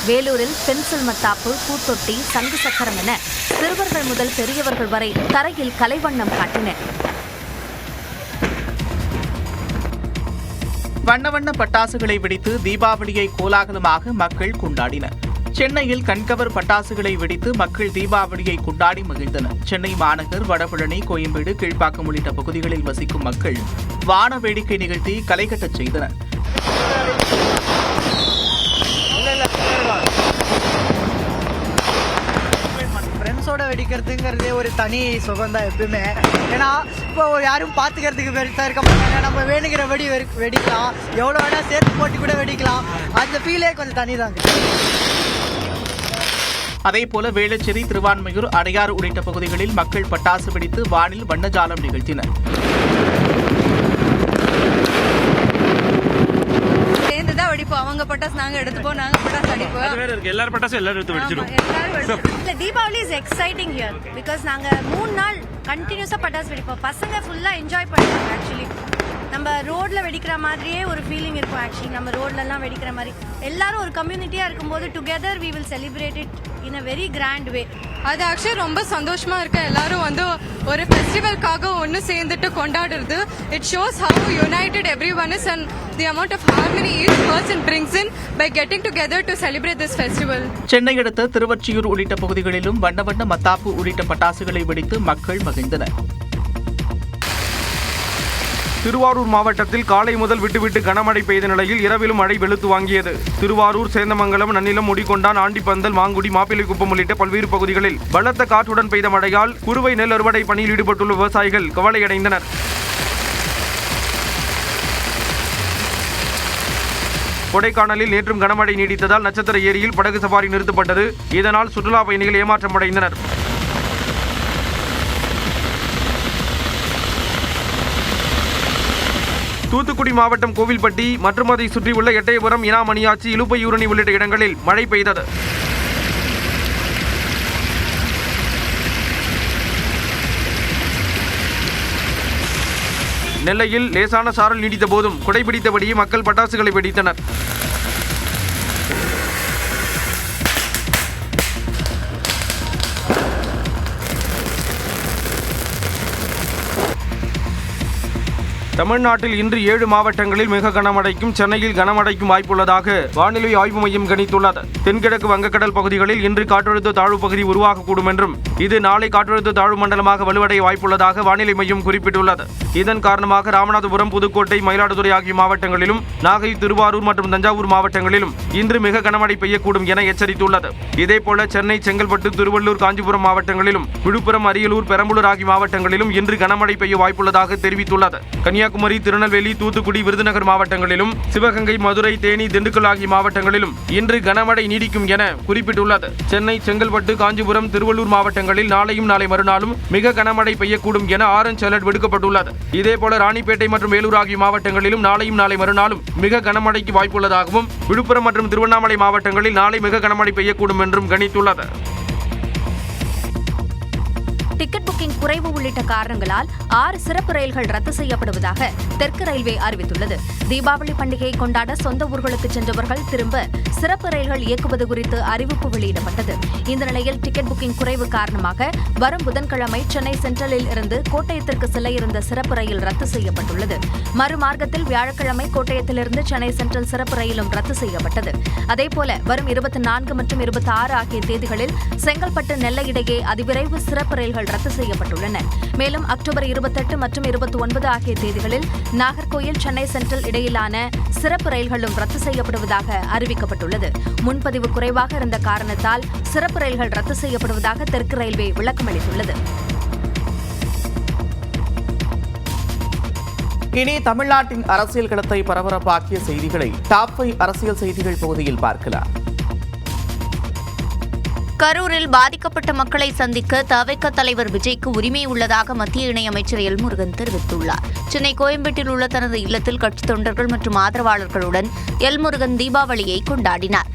வேலூரில் பென்சில் மத்தாப்பு, பூத்தொட்டி, சங்கு சக்கரம் என சிறுவர்கள் முதல் பெரியவர்கள் வரை தரையில் கலைவண்ணம் காட்டினர். வண்ண வண்ண பட்டாசுகளை வெடித்து தீபாவளியை கோலாகலமாக மக்கள் கொண்டாடினர். சென்னையில் கண்கவர் பட்டாசுகளை வெடித்து மக்கள் தீபாவளியை கொண்டாடி மகிழ்ந்தனர். சென்னை மாநகர், வடபழனி, கோயம்பேடு, கீழ்ப்பாக்கம் உள்ளிட்ட பகுதிகளில் வசிக்கும் மக்கள் வான வேடிக்கை நிகழ்த்தி களைகட்டச் செய்தனர். ஃப்ரெண்ட்ஸோட வெடிக்கிறதுங்கிறதே ஒரு தனி சுகம் தான் எப்பவுமே. ஏன்னா இப்போ யாரும் பார்த்துக்கிறதுக்கு பெருசாக இருக்க மாட்டாங்க. நம்ம வேணுங்கிற வெடிக்கலாம், எவ்வளோ வேணால் சேர்த்து போட்டு கூட வெடிக்கலாம். அந்த ஃபீலே கொஞ்சம் தனி தாங்க. அதேபோல வேளச்சேரி, திருவான்மையூர், அடையாறு உள்ளிட்ட பகுதிகளில் மக்கள் பட்டாசு வெடித்து வானில் வண்ணஜாலம் நிகழ்த்தினர். சேர்ந்துதான் வெடிப்போம். அவங்க பட்டாசு நாங்க எடுத்துப்போம், நாங்க பட்டாசு அடிப்போம். எல்லாரும் பட்டாசு எல்லாரும் எடுத்து வெடிச்சிடும். Deepavali is exciting here because நாங்க 3 நாள் கண்டினியூஸா பட்டாசு வெடிப்போம். பசங்க ஃபுல்லா என்ஜாய் பண்ணுவாங்க. ஆக்சுவலி நம்ம ரோட்ல வெடிக்கிற மாதிரியே ஒரு ஃபீலிங் இருக்கும். ஆக்சுவலி நம்ம ரோட்ல எல்லாம் வெடிக்கிற மாதிரி எல்லாரும் ஒரு கம்யூனிட்டியா இருக்கும்போது together we will celebrate it in a very grand way. அது ஆக்சுவலி ரொம்ப சந்தோஷமா இருக்கு. எல்லாரும் வந்து ஒரு ஃபெஸ்டிவலுக்காக ஒன்று சேர்ந்துட்டு கொண்டாடுறது. It shows how united everyone is and the amount of harmony each person brings in by getting together to celebrate this festival. Chennai அடுத்த திருவொற்றியூர் உள்ளிட்ட பகுதிகளிலும் வண்ண வண்ண மத்தாப்பு உள்ளிட்ட பட்டாசுகளை வெடித்து மக்கள் மகிழ்ந்தனர். திருவாரூர் மாவட்டத்தில் காலை முதல் விட்டுவிட்டு கனமழை பெய்த நிலையில் இரவிலும் மழை வெளுத்து வாங்கியது. திருவாரூர், சேந்தமங்கலம், நன்னிலம், முடிகொண்டான், ஆண்டிப்பந்தல், மாங்குடி, மாப்பிள்ளைக்குப்பம் உள்ளிட்ட பல்வேறு பகுதிகளில் பலத்த காற்றுடன் பெய்த மழையால் குறுவை நெல் அறுவடை பணியில் ஈடுபட்டுள்ள விவசாயிகள் கவலையடைந்தனர். கொடைக்கானலில் நேற்றும் கனமழை நீடித்ததால் நட்சத்திர ஏரியில் படகு சவாரி நிறுத்தப்பட்டது. இதனால் சுற்றுலா பயணிகள் ஏமாற்றமடைந்தனர். தூத்துக்குடி மாவட்டம் கோவில்பட்டி மற்றும் அதை சுற்றியுள்ள எட்டயபுரம், இனாமணியாச்சி, இலுப்பையூரணி உள்ளிட்ட இடங்களில் மழை பெய்தது. நெல்லையில் லேசான சாரல் நீடித்த போதும் குடைபிடித்தபடியே மக்கள் பட்டாசுகளை வெடித்தனர். தமிழ்நாட்டில் இன்று 7 மாவட்டங்களில் மிக கனமழைக்கும் சென்னையில் கனமழைக்கும் வாய்ப்புள்ளதாக வானிலை ஆய்வு மையம் கணித்துள்ளது. தென்கிழக்கு வங்கக்கடல் பகுதிகளில் இன்று காற்றழுத்த தாழ்வு பகுதி உருவாகக்கூடும் என்றும் இது நாளை காற்றழுத்த தாழ்வு மண்டலமாக வலுவடைய வாய்ப்புள்ளதாக வானிலை மையம் குறிப்பிட்டுள்ளது. இதன் காரணமாக ராமநாதபுரம், புதுக்கோட்டை, மயிலாடுதுறை ஆகிய மாவட்டங்களிலும் நாகை, திருவாரூர் மற்றும் தஞ்சாவூர் மாவட்டங்களிலும் இன்று மிக கனமழை பெய்யக்கூடும் என எச்சரித்துள்ளது. இதேபோல சென்னை, செங்கல்பட்டு, திருவள்ளூர், காஞ்சிபுரம் மாவட்டங்களிலும் விழுப்புரம், அரியலூர், பெரம்பலூர் ஆகிய மாவட்டங்களிலும் இன்று கனமழை பெய்ய வாய்ப்புள்ளதாக தெரிவித்துள்ளது. கன்னியாகுமரி, திருநெல்வேலி, தூத்துக்குடி, விருதுநகர் மாவட்டங்களிலும் சிவகங்கை, மதுரை, தேனி, திண்டுக்கல் ஆகிய மாவட்டங்களிலும் இன்று கனமழை நீடிக்கும் என குறிப்பிட்டுள்ளது. சென்னை, செங்கல்பட்டு, காஞ்சிபுரம், திருவள்ளூர் மாவட்டங்களில் நாளையும் நாளை மறுநாளும் மிக கனமழை பெய்யக்கூடும் என ஆரஞ்ச் அலர்ட் விடுக்கப்பட்டுள்ளது. இதேபோல ராணிப்பேட்டை மற்றும் வேலூர் ஆகிய மாவட்டங்களிலும் நாளையும் நாளை மறுநாளும் மிக கனமழைக்கு வாய்ப்புள்ளதாகவும் விழுப்புரம் மற்றும் திருவண்ணாமலை மாவட்டங்களில் நாளை மிக கனமழை பெய்யக்கூடும் என்றும் கணித்துள்ளது. டிக்கெட் புக்கிங் குறைவு உள்ளிட்ட காரணங்களால் 6 சிறப்பு ரயில்கள் ரத்து செய்யப்படுவதாக தெற்கு ரயில்வே அறிவித்துள்ளது. தீபாவளி பண்டிகையை கொண்டாட சொந்த ஊர்களுக்கு சென்றவர்கள் திரும்ப சிறப்பு ரயில்கள் இயக்குவது குறித்து அறிவிப்பு வெளியிடப்பட்டது. இந்த நிலையில் டிக்கெட் புக்கிங் குறைவு காரணமாக வரும் புதன்கிழமை சென்னை சென்ட்ரலில் இருந்து கோட்டயத்திற்கு செல்ல இருந்த சிறப்பு ரயில் ரத்து செய்யப்பட்டுள்ளது. மறுமார்க்கத்தில் வியாழக்கிழமை கோட்டயத்திலிருந்து சென்னை சென்ட்ரல் சிறப்பு ரயிலும் ரத்து செய்யப்பட்டது. அதேபோல வரும் 24 மற்றும் 26 ஆகிய தேதிகளில் செங்கல்பட்டு, நெல்லை இடையே அதிவிரைவு சிறப்பு ரயில்கள் ரத்து செய்யப்பட்டுள்ளன. மேலும் அக்டோபர் 28 மற்றும் 29 ஆகிய தேதிகளில் நாகர்கோயில், சென்னை சென்ட்ரல் இடையிலான சிறப்பு ரயில்களும் ரத்து செய்யப்படுவதாக அறிவிக்கப்பட்டுள்ளது. முன்பதிவு குறைவாக இருந்த காரணத்தால் சிறப்பு ரயில்கள் ரத்து செய்யப்படுவதாக தெற்கு ரயில்வே விளக்கமளித்துள்ளது. இனி தமிழ்நாட்டின் அரசியல் களத்தை பரபரப்பாக்கிய செய்திகளை டாப் 5 அரசியல் செய்திகள் பகுதியில் பார்க்கலாம். கரூரில் பாதிக்கப்பட்ட மக்களை சந்திக்க தவிக தலைவர் விஜய்க்கு உரிமை உள்ளதாக மத்திய இணையமைச்சர் எல் முருகன் தெரிவித்துள்ளார். சென்னை கோயம்பேட்டில் உள்ள தனது இல்லத்தில் கட்சித் தொண்டர்கள் மற்றும் ஆதரவாளர்களுடன் எல் முருகன் தீபாவளியை கொண்டாடினார்.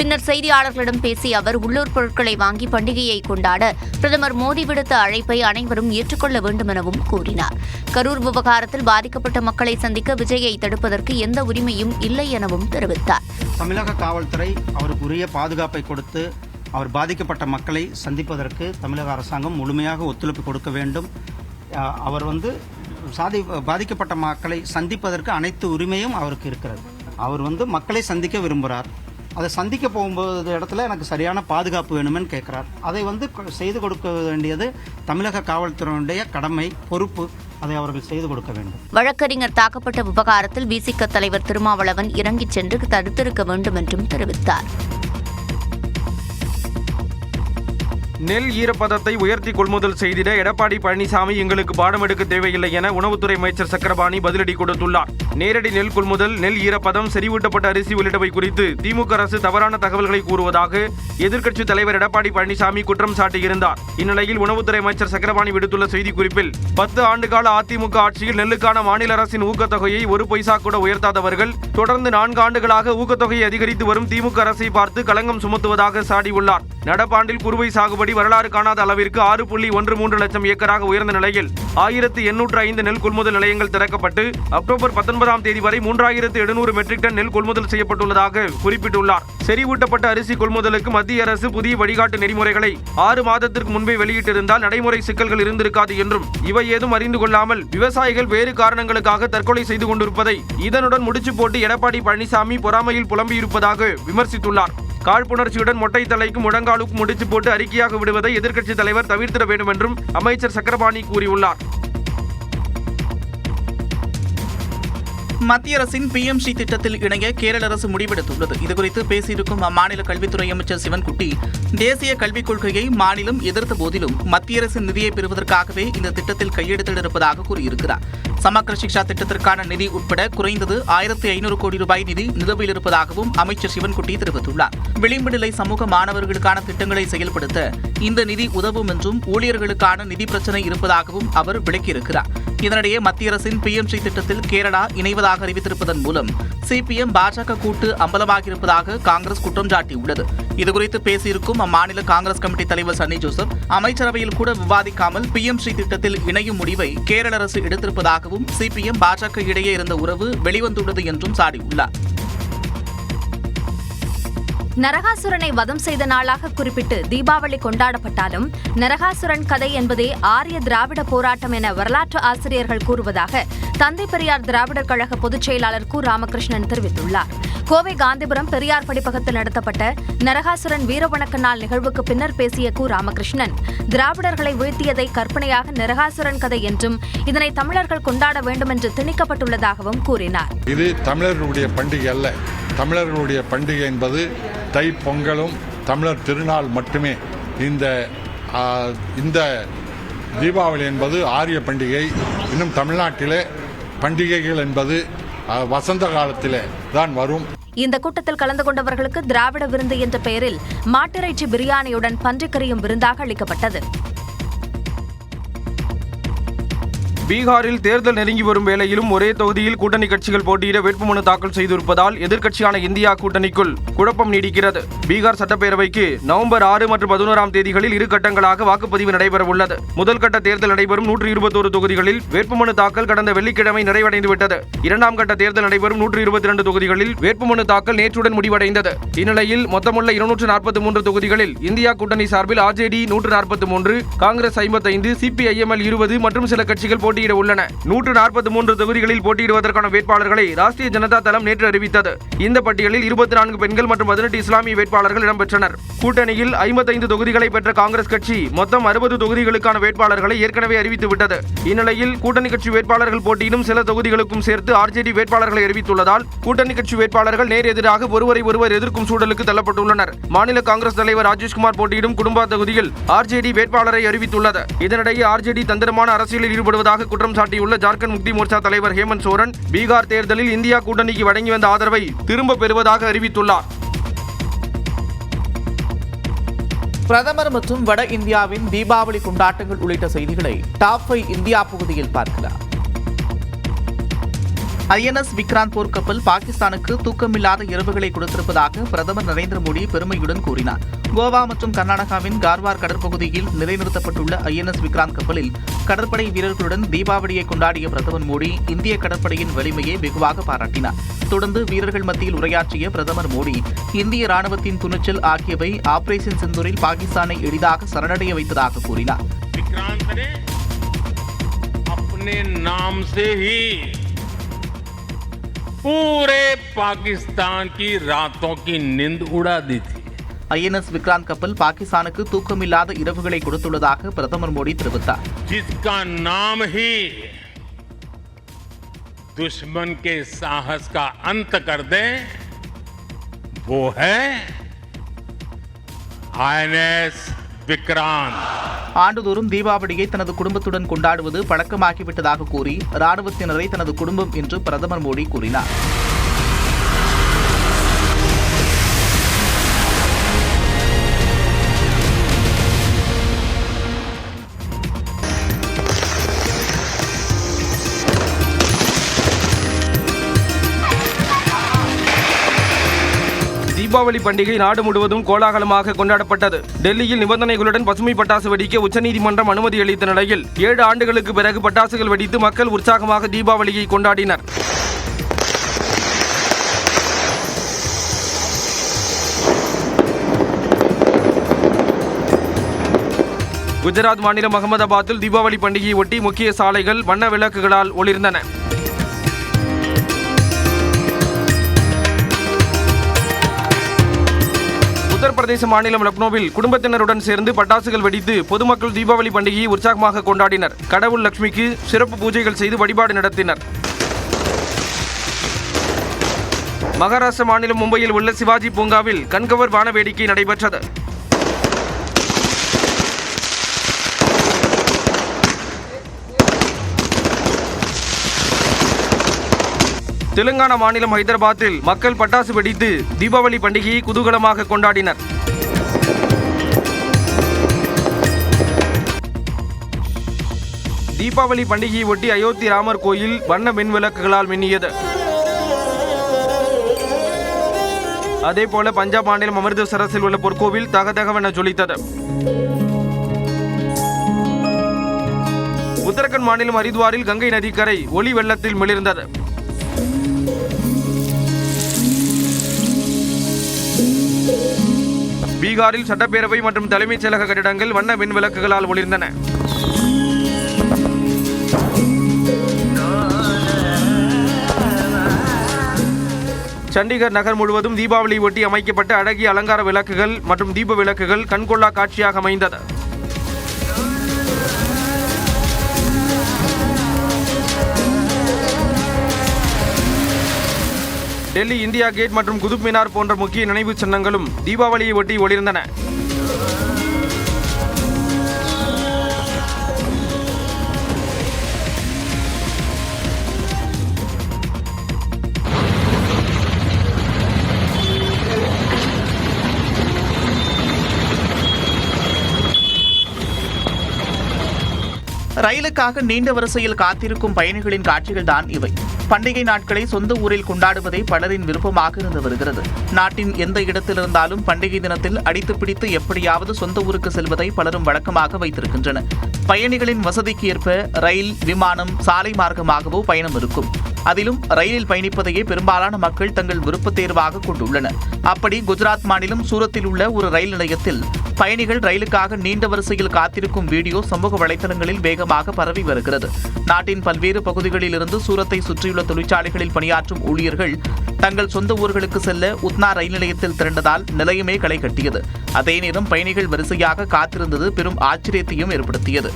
பின்னர் செய்தியாளர்களிடம் பேசிய அவர் உள்ளூர் பொருட்களை வாங்கி பண்டிகையை கொண்டாட பிரதமர் மோடி விடுத்த அழைப்பை அனைவரும் ஏற்றுக்கொள்ள வேண்டும் எனவும் கூறினார். கரூர் விவகாரத்தில் பாதிக்கப்பட்ட மக்களை சந்திக்க விஜயை தடுப்பதற்கு எந்த உரிமையும் இல்லை எனவும் தெரிவித்தார். தமிழக காவல்துறை அவருக்கு உரிய பாதுகாப்பை கொடுத்து அவர் பாதிக்கப்பட்ட மக்களை சந்திப்பதற்கு தமிழக அரசாங்கம் முழுமையாக ஒத்துழைப்பு கொடுக்க வேண்டும். அவர் பாதிக்கப்பட்ட மக்களை சந்திப்பதற்கு அனைத்து உரிமையும் அவருக்கு இருக்கிறது. அவர் மக்களை சந்திக்க விரும்புகிறார். அதை சந்திக்க போகும்போது இடத்துல எனக்கு சரியான பாதுகாப்பு வேணுமென்னு கேட்கிறார். அதை செய்து கொடுக்க வேண்டியது தமிழக காவல்துறையினுடைய கடமை, பொறுப்பு. அதை அவர்கள் செய்து கொடுக்க வேண்டும். வழக்கறிஞர் தாக்கப்பட்ட விவகாரத்தில் விசிக தலைவர் திருமாவளவன் இறங்கிச் சென்று தடுத்திருக்க வேண்டும் என்றும் தெரிவித்தார். நெல் ஈரப்பதத்தை உயர்த்தி கொள்முதல் செய்திட எடப்பாடி பழனிசாமி எங்களுக்கு பாடம் எடுக்க தேவையில்லை என உணவுத்துறை அமைச்சர் சக்கரபாணி பதிலடி கொடுத்துள்ளார். நேரடி நெல் கொள்முதல், நெல் ஈரப்பதம், செறிவூட்டப்பட்ட அரிசி உள்ளிட்டவை குறித்து திமுக அரசு தவறான தகவல்களை கூறுவதாக எதிர்க்கட்சித் தலைவர் எடப்பாடி பழனிசாமி குற்றம் சாட்டியிருந்தார். இந்நிலையில் உணவுத்துறை அமைச்சர் சக்கரபாணி விடுத்துள்ள செய்திக்குறிப்பில் 10 ஆண்டுகால அதிமுக ஆட்சியில் நெல்லுக்கான மாநில அரசின் ஊக்கத்தொகையை 1 பைசா கூட உயர்த்தாதவர்கள் தொடர்ந்து 4 ஆண்டுகளாக ஊக்கத்தொகையை அதிகரித்து வரும் திமுக அரசை பார்த்து களங்கம் சுமத்துவதாக சாடியுள்ளார். நடப்பாண்டில் குறுவை சாகுபடி வரலாறு காணாத அளவிற்கு 6.13 லட்சம் ஏக்கராக உயர்ந்த நிலையில் 1805 நெல் கொள்முதல் நிலையங்கள் திறக்கப்பட்டு அக்டோபர் 19ஆம் தேதி வரை 3700 மெட்ரிக் டன் நெல் கொள்முதல் செய்யப்பட்டுள்ளதாக குறிப்பிட்டுள்ளார். செறிவூட்டப்பட்ட அரிசி கொள்முதலுக்கு மத்திய அரசு புதிய வழிகாட்டு நெறிமுறைகளை 6 மாதத்திற்கு முன்பே வெளியிட்டிருந்தால் நடைமுறை சிக்கல்கள் இருந்திருக்காது என்றும் இவை ஏதும் அறிந்து கொள்ளாமல் விவசாயிகள் வேறு காரணங்களுக்காக தற்கொலை செய்து கொண்டிருப்பதை இதனுடன் முடிச்சு போட்டு எடப்பாடி பழனிசாமி பொறாமையில் புலம்பியிருப்பதாக விமர்சித்துள்ளார். காழ்ப்புணர்ச்சியுடன் மொட்டை தலைக்கு முழங்காலுக்கு முடிச்சு போட்டு அறிக்கையாக விடுவதை எதிர்க்கட்சித் தலைவர் தவிர்த்திட வேண்டும் என்றும் அமைச்சர் சக்கரபாணி கூறியுள்ளார். மத்திய அரசின் பிஎம்சி திட்டத்தில் இணைய கேரள அரசு முடிவெடுத்துள்ளது. இதுகுறித்து பேசியிருக்கும் அம்மாநில கல்வித்துறை அமைச்சர் சிவன்குட்டி, தேசிய கல்விக் கொள்கையை மாநிலம் எதிர்த்த போதிலும் மத்திய அரசின் நிதியை பெறுவதற்காகவே இந்த திட்டத்தில் கையெழுத்திட்டிருப்பதாக கூறியிருக்கிறார். சமக்கர சிக்ஷா திட்டத்திற்கான நிதி உட்பட குறைந்தது 1500 கோடி ரூபாய் நிதி நிலுவையில் இருப்பதாகவும் அமைச்சர் சிவன்குட்டி தெரிவித்துள்ளார். விளிம்பு நிலை சமூக மாணவர்களுக்கான திட்டங்களை செயல்படுத்த இந்த நிதி உதவும் என்றும் ஊழியர்களுக்கான நிதி பிரச்சினை இருப்பதாகவும் அவர் விளக்கியிருக்கிறார். இதனிடையே மத்திய அரசின் பிஎம்சி திட்டத்தில் கேரளா இணைவதாக அறிவித்திருப்பதன் மூலம் சிபிஎம் பாஜக கூட்டு அம்பலமாகியிருப்பதாக காங்கிரஸ் குற்றம் சாட்டியுள்ளது. இதுகுறித்து பேசியிருக்கும் அம்மாநில காங்கிரஸ் கமிட்டி தலைவர் சன்னி ஜோசப், அமைச்சரவையில் கூட விவாதிக்காமல் பிஎம்சி திட்டத்தில் இணையும் முடிவை கேரள அரசு எடுத்திருப்பதாகவும் இருந்ததாகவும் சிபிஎம் பாஜக இடையே இருந்த உறவு வெளிவந்துள்ளது என்றும் சாடியுள்ளார். நரகாசுரனை வதம் செய்த நாளாக குறிப்பிட்டு தீபாவளி கொண்டாடப்பட்டாலும் நரகாசுரன் கதை என்பதே ஆரிய திராவிட போராட்டம் என வரலாற்று ஆசிரியர்கள் கூறுவதாக தந்தை பெரியார் திராவிடர் கழக பொதுச் செயலாளர் கு. ராமகிருஷ்ணன் தெரிவித்துள்ளார். கோவை காந்திபுரம் பெரியார் படிப்பகத்தில் நடத்தப்பட்ட நரகாசுரன் வீரவணக்க நாள் நிகழ்வுக்கு பின்னர் பேசிய கு. ராமகிருஷ்ணன், திராவிடர்களை வீழ்த்தியதை கற்பனையாக நரகாசுரன் கதை என்றும் இதனை தமிழர்கள் கொண்டாட வேண்டும் என்று திணிக்கப்பட்டுள்ளதாகவும் கூறினார். இது தமிழர்களுடைய பண்டிகை அல்ல. தமிழர்களுடைய பண்டிகை என்பது தை பொங்கலும் தமிழர் திருநாள் மட்டுமே. இந்த தீபாவளி என்பது ஆரிய பண்டிகை. இன்னும் தமிழ்நாட்டிலே பண்டிகைகள் என்பது வசந்த காலத்திலே தான் வரும். இந்த கூட்டத்தில் கலந்து கொண்டவர்களுக்கு திராவிட விருந்து என்ற பெயரில் மாட்டிறைச்சி பிரியாணியுடன் பன்றிக்கறியும் விருந்தாக அளிக்கப்பட்டது. பீகாரில் தேர்தல் நெருங்கி வரும் வேளையிலும் ஒரே தொகுதியில் கூட்டணி கட்சிகள் போட்டியிட வேட்புமனு தாக்கல் செய்திருப்பதால் எதிர்க்கட்சியான இந்தியா கூட்டணிக்குள் குழப்பம் நீடிக்கிறது. பீகார் சட்டப்பேரவைக்கு நவம்பர் 6 மற்றும் 11ஆம் தேதிகளில் 2 கட்டங்களாக வாக்குப்பதிவு நடைபெறவுள்ளது. முதல் கட்ட தேர்தல் நடைபெறும் 121 தொகுதிகளில் வேட்புமனு தாக்கல் கடந்த வெள்ளிக்கிழமை நிறைவடைந்துவிட்டது. 2ஆம் கட்ட தேர்தல் நடைபெறும் 122 தொகுதிகளில் வேட்புமனு தாக்கல் நேற்றுடன் முடிவடைந்தது. இந்நிலையில் மொத்தமுள்ள 243 தொகுதிகளில் இந்தியா கூட்டணி சார்பில் ஆர்ஜேடி 143, காங்கிரஸ் 55, சிபிஐஎம்எல் 20 மற்றும் சில கட்சிகள் போட்டியிட உள்ளன. 143 தொகுதிகளில் போட்டியிடுவதற்கான வேட்பாளர்களை ராஷ்டிரிய ஜனதா தளம் நேற்று அறிவித்தது. இந்த பட்டியலில் 24 பெண்கள் மற்றும் 18 இஸ்லாமிய வேட்பாளர்கள் இடம்பெற்றனர். கூட்டணியில் 55 தொகுதிகளை பெற்ற காங்கிரஸ் கட்சி மொத்தம் 60 தொகுதிகளுக்கான வேட்பாளர்களை ஏற்கனவே அறிவித்துவிட்டது. இந்நிலையில் கூட்டணி கட்சி வேட்பாளர்கள் போட்டியிடும் சில தொகுதிகளுக்கும் சேர்த்து ஆர்ஜேடி வேட்பாளர்களை அறிவித்துள்ளதால் கூட்டணி கட்சி வேட்பாளர்கள் நேர் எதிராக ஒருவரை ஒருவர் எதிர்க்கும் சூழலுக்கு தள்ளப்பட்டுள்ளனர். மாநில காங்கிரஸ் தலைவர் ராஜேஷ்குமார் போட்டியிடும் குடும்பா தொகுதியில் ஆர்ஜேடி வேட்பாளரை அறிவித்துள்ளது. இதனிடையே ஆர்ஜேடி தந்திரமான அரசியலில் ஈடுபடுவதாக குற்றம் சாட்டியுள்ள ஜார்க்கண்ட் முக்தி மோர்ச்சா தலைவர் ஹேமந்த் சோரன் பீகார் தேர்தலில் இந்தியா கூட்டணிக்கு வழங்கி வந்த ஆதரவை திரும்ப பெறுவதாக அறிவித்துள்ளார். பிரதமர் மற்றும் வட இந்தியாவின் தீபாவளி கொண்டாட்டங்கள் உள்ளிட்ட செய்திகளை டாப் 5 இந்தியா பகுதியில் பார்க்கலாம். ஐஎன்எஸ் விக்ராந்த் போர் கப்பல் பாகிஸ்தானுக்கு தூக்கமில்லாத இரவுகளை கொடுத்திருப்பதாக பிரதமர் நரேந்திர மோடி பெருமையுடன் கூறினார். கோவா மற்றும் கர்நாடகாவின் கார்வார் கடற்பகுதியில் நிலைநிறுத்தப்பட்டுள்ள ஐஎன்எஸ் விக்ராந்த் கப்பலில் கடற்படை வீரர்களுடன் தீபாவளியை கொண்டாடிய பிரதமர் மோடி இந்திய கடற்படையின் வலிமையை வெகுவாக பாராட்டினார். தொடர்ந்து வீரர்கள் மத்தியில் உரையாற்றிய பிரதமர் மோடி இந்திய ராணுவத்தின் துணிச்சல் ஆகியவை ஆபரேஷன் சிந்தூரில் பாகிஸ்தானை எளிதாக சரணடைய வைத்ததாக கூறினார். पूरे पाकिस्तान की रातों की नींद उड़ा दी थी. ஐஎன்எஸ் விக்ராந்த் கப்பல் பாகிஸ்தானுக்கு தூக்கமில்லாத இரவுகளை கொடுத்துள்ளதாக பிரதமர் மோடி தெரிவித்தார். जिसका नाम ही दुश्मन के साहस का अंत कर दे वो है INS விக்ராந்த். ஆண்டுதோறும் தீபாவளியை தனது குடும்பத்துடன் கொண்டாடுவது பழக்கமாகிவிட்டதாக கூறி ராணுவத்தினரை தனது குடும்பம் என்று பிரதமர் மோடி கூறினார். தீபாவளி பண்டிகை நாடு முழுவதும் கோலாகலமாக கொண்டாடப்பட்டது. டெல்லியில் நிபந்தனைகளுடன் பசுமை பட்டாசு வெடிக்க உச்சநீதிமன்றம் அனுமதி அளித்த நிலையில் 7 ஆண்டுகளுக்கு பிறகு பட்டாசுகள் வெடித்து மக்கள் உற்சாகமாக தீபாவளியை கொண்டாடினர். குஜராத் மாநிலம் அகமதாபாத்தில் தீபாவளி பண்டிகையை ஒட்டி முக்கிய சாலைகள் வண்ண விளக்குகளால் ஒளிர்ந்தன. உத்தரப்பிரதேச மாநிலம் லக்னோவில் குடும்பத்தினருடன் சேர்ந்து பட்டாசுகள் வெடித்து பொதுமக்கள் தீபாவளி பண்டிகையை உற்சாகமாக கொண்டாடினர். கடவுள் லட்சுமிக்கு சிறப்பு பூஜைகள் செய்து வழிபாடு நடத்தினர். மகாராஷ்டிர மாநிலம் மும்பையில் உள்ள சிவாஜி பூங்காவில் கண்கவர் வான வேடிக்கை நடைபெற்றது. தெலுங்கானா மாநிலம் ஹைதராபாத்தில் மக்கள் பட்டாசு வெடித்து தீபாவளி பண்டிகையை குதூகலமாக கொண்டாடினர். தீபாவளி பண்டிகையை ஒட்டி அயோத்தி ராமர் கோயில் வண்ண மின் விளக்குகளால் மின்னியது. அதேபோல பஞ்சாப் மாநிலம் அமிர்தசரஸில் உள்ள பொற்கோவில் தகதகவென ஜொலித்தது. உத்தரகண்ட் மாநிலம் ஹரித்வாரில் கங்கை நதிக்கரை ஒளி வெள்ளத்தில் மிளிர்ந்தது. பீகாரில் சட்டப்பேரவை மற்றும் தலைமைச் செயலக கட்டிடங்கள் வண்ண மின் விளக்குகளால் ஒளிர்ந்தன. சண்டிகர் நகர் முழுவதும் தீபாவளி ஒட்டி அமைக்கப்பட்ட அழகிய அலங்கார விளக்குகள் மற்றும் தீப விளக்குகள் கண்கொள்ளா காட்சியாக அமைந்தது. டெல்லி இந்தியா கேட் மற்றும் குதுப் மினார் போன்ற முக்கிய நினைவு சின்னங்களும் தீபாவளியை ஒட்டி ஒளிர்ந்தன. ரயிலுக்காக நீண்ட வரிசையில் காத்திருக்கும் பயணிகளின் காட்சிகள் தான் இவை. பண்டிகை நாட்களை சொந்த ஊரில் கொண்டாடுவதே பலரின் விருப்பமாக இருந்து வருகிறது. நாட்டின் எந்த இடத்திலிருந்தாலும் பண்டிகை தினத்தில் அடித்து பிடித்து எப்படியாவது சொந்த ஊருக்கு செல்வதை பலரும் வழக்கமாக வைத்திருக்கின்றனர். பயணிகளின் வசதிக்கு ஏற்ப ரயில், விமானம், சாலை மார்க்கமாகவோ பயணம் இருக்கும். அதிலும் ரயிலில் பயணிப்பதையே பெரும்பாலான மக்கள் தங்கள் விருப்ப தேர்வாக கொண்டுள்ளனர். அப்படி குஜராத் மாநிலம் சூரத்தில் உள்ள ஒரு ரயில் நிலையத்தில் பயணிகள் ரயிலுக்காக நீண்ட வரிசையில் காத்திருக்கும் வீடியோ சமூக வலைதளங்களில் வேகமாக பரவி வருகிறது. நாட்டின் பல்வேறு பகுதிகளில் இருந்து சூரத்தை சுற்றியுள்ள தொழிற்சாலைகளில் பணியாற்றும் ஊழியர்கள் தங்கள் சொந்த ஊர்களுக்கு செல்ல உத்னா ரயில் நிலையத்தில் திரண்டதால் நிலையமே களை கட்டியது. அதே நேரம் பயணிகள் வரிசையாக காத்திருந்தது பெரும் ஆச்சரியத்தையும் ஏற்படுத்தியது.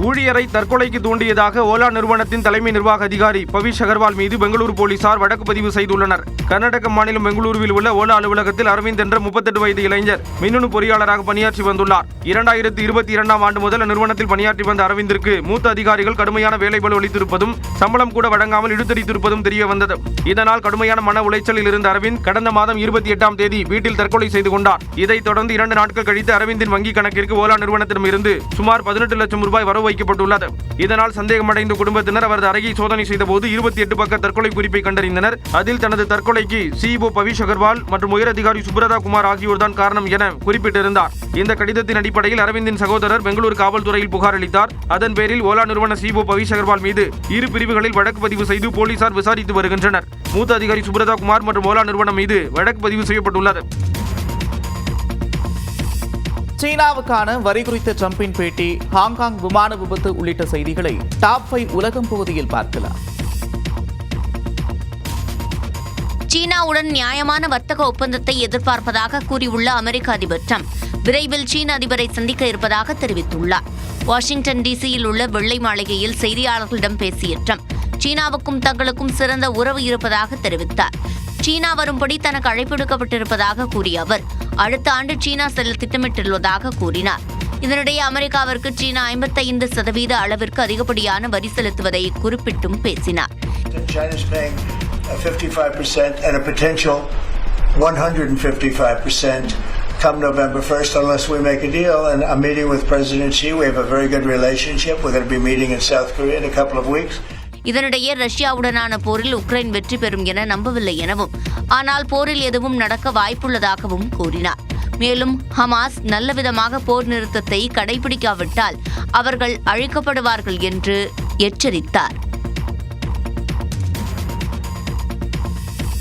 ஊழியரை தற்கொலைக்கு தூண்டியதாக ஓலா நிறுவனத்தின் தலைமை நிர்வாக அதிகாரி பவிஷ் அகர்வால் மீது பெங்களூரு போலீசார் வழக்கு பதிவு செய்துள்ளனர். கர்நாடக மாநிலம் பெங்களூருவில் உள்ள ஓலா அலுவலகத்தில் அரவிந்த் என்ற 38 வயது இளைஞர் மின்னணு பொறியாளராக பணியாற்றி வந்துள்ளார். 2022ஆம் ஆண்டு முதல் நிறுவனத்தில் பணியாற்றி வந்த அரவிந்திற்கு மூத்த அதிகாரிகள் கடுமையான வேலைபளு அளித்திருப்பதும் சம்பளம் கூட வழங்காமல் இழுத்தடித்திருப்பதும் தெரிய வந்தது. இதனால் கடுமையான மன உளைச்சலில் இருந்த அரவிந்த் கடந்த மாதம் 28ஆம் தேதி வீட்டில் தற்கொலை செய்து கொண்டார். இதைத் தொடர்ந்து 2 நாட்கள் கழித்து அரவிந்தின் வங்கி கணக்கிற்கு ஓலா நிறுவனத்திடமிருந்து சுமார் 18 லட்சம் ரூபாய் வரவு வைக்கப்பட்டுள்ளது. இதனால் சந்தேகமடைந்த குடும்பத்தினர் அவரது அறையை சோதனை செய்தபோது 28 பக்க தற்கொலை குறிப்பை கண்டறிந்தனர். அதில் தனது தற்கொலைக்கு சிஇஓ பவிஷ் அகர்வால் மற்றும் உயர் அதிகாரி சுப்ரதா குமார் ஆகியோர்தான் காரணம் என குறிப்பிட்டிருந்தார். இந்த கடிதத்தின் அடிப்படையில் அரவிந்தின் சகோதரர் பெங்களூரு காவல்துறையில் புகார் அளித்தார். அதன் பேரில் ஓலா நிறுவன சிஇஓ பவிஷ் அகர்வால் மீது 2 பிரிவுகளில் வழக்கு பதிவு செய்து போலீசார் விசாரித்து வருகின்றனர். மூத்த அதிகாரி சுப்ரதா குமார் மற்றும் ஓலா நிறுவனம் மீது வழக்கு பதிவு செய்யப்பட்டுள்ளது. சீனாவுக்கான வரி குறித்த ட்ரம்பின் பேட்டி, ஹாங்காங் விமான விபத்து உள்ளிட்ட செய்திகளை டாப் 5 உலகம் பகுதியில் பார்க்கலாம். சீனாவுடன் நியாயமான வர்த்தக ஒப்பந்தத்தை எதிர்பார்ப்பதாக கூறியுள்ள அமெரிக்க அதிபர் ட்ரம்ப் விரைவில் சீன அதிபரை சந்திக்க இருப்பதாக தெரிவித்துள்ளார். வாஷிங்டன் டிசியில் உள்ள வெள்ளை மாளிகையில் செய்தியாளர்களிடம் பேசிய ட்ரம்ப் சீனாவுக்கும் தங்களுக்கும் சிறந்த உறவு இருப்பதாக தெரிவித்தார். சீனா வரும்படி தனக்கு அழைப்பு விடுக்கப்பட்டிருப்பதாக கூறிய அவர் அடுத்த ஆண்டு சீனா செல்ல திட்டமிட்டுள்ளதாக கூறினார். இதனிடையே அமெரிக்காவிற்கு சீனா 55% அளவிற்கு அதிகப்படியான வரி செலுத்துவதை குறிப்பிட்டும் பேசினார். 55% and a potential 155% come November 1st unless we make a deal. And I'm meeting with President Xi. We have a very good relationship. We're going to be meeting in South Korea in a couple of weeks. இதனிடையே ரஷ்யாவுடனான போரில் Ukraine வெற்றி பெறும் என நம்பவில்லை எனவும் ஆனால் போரில் எதுவும் நடக்க வாய்ப்புள்ளதாகவும் கூறினார். மேலும் ஹமாஸ் நல்லவிதமாக போர் நிறுத்தத்தை கடைபிடிக்காவிட்டால் அவர்கள் அழிக்கப்படுவார்கள் என்று எச்சரித்தார்.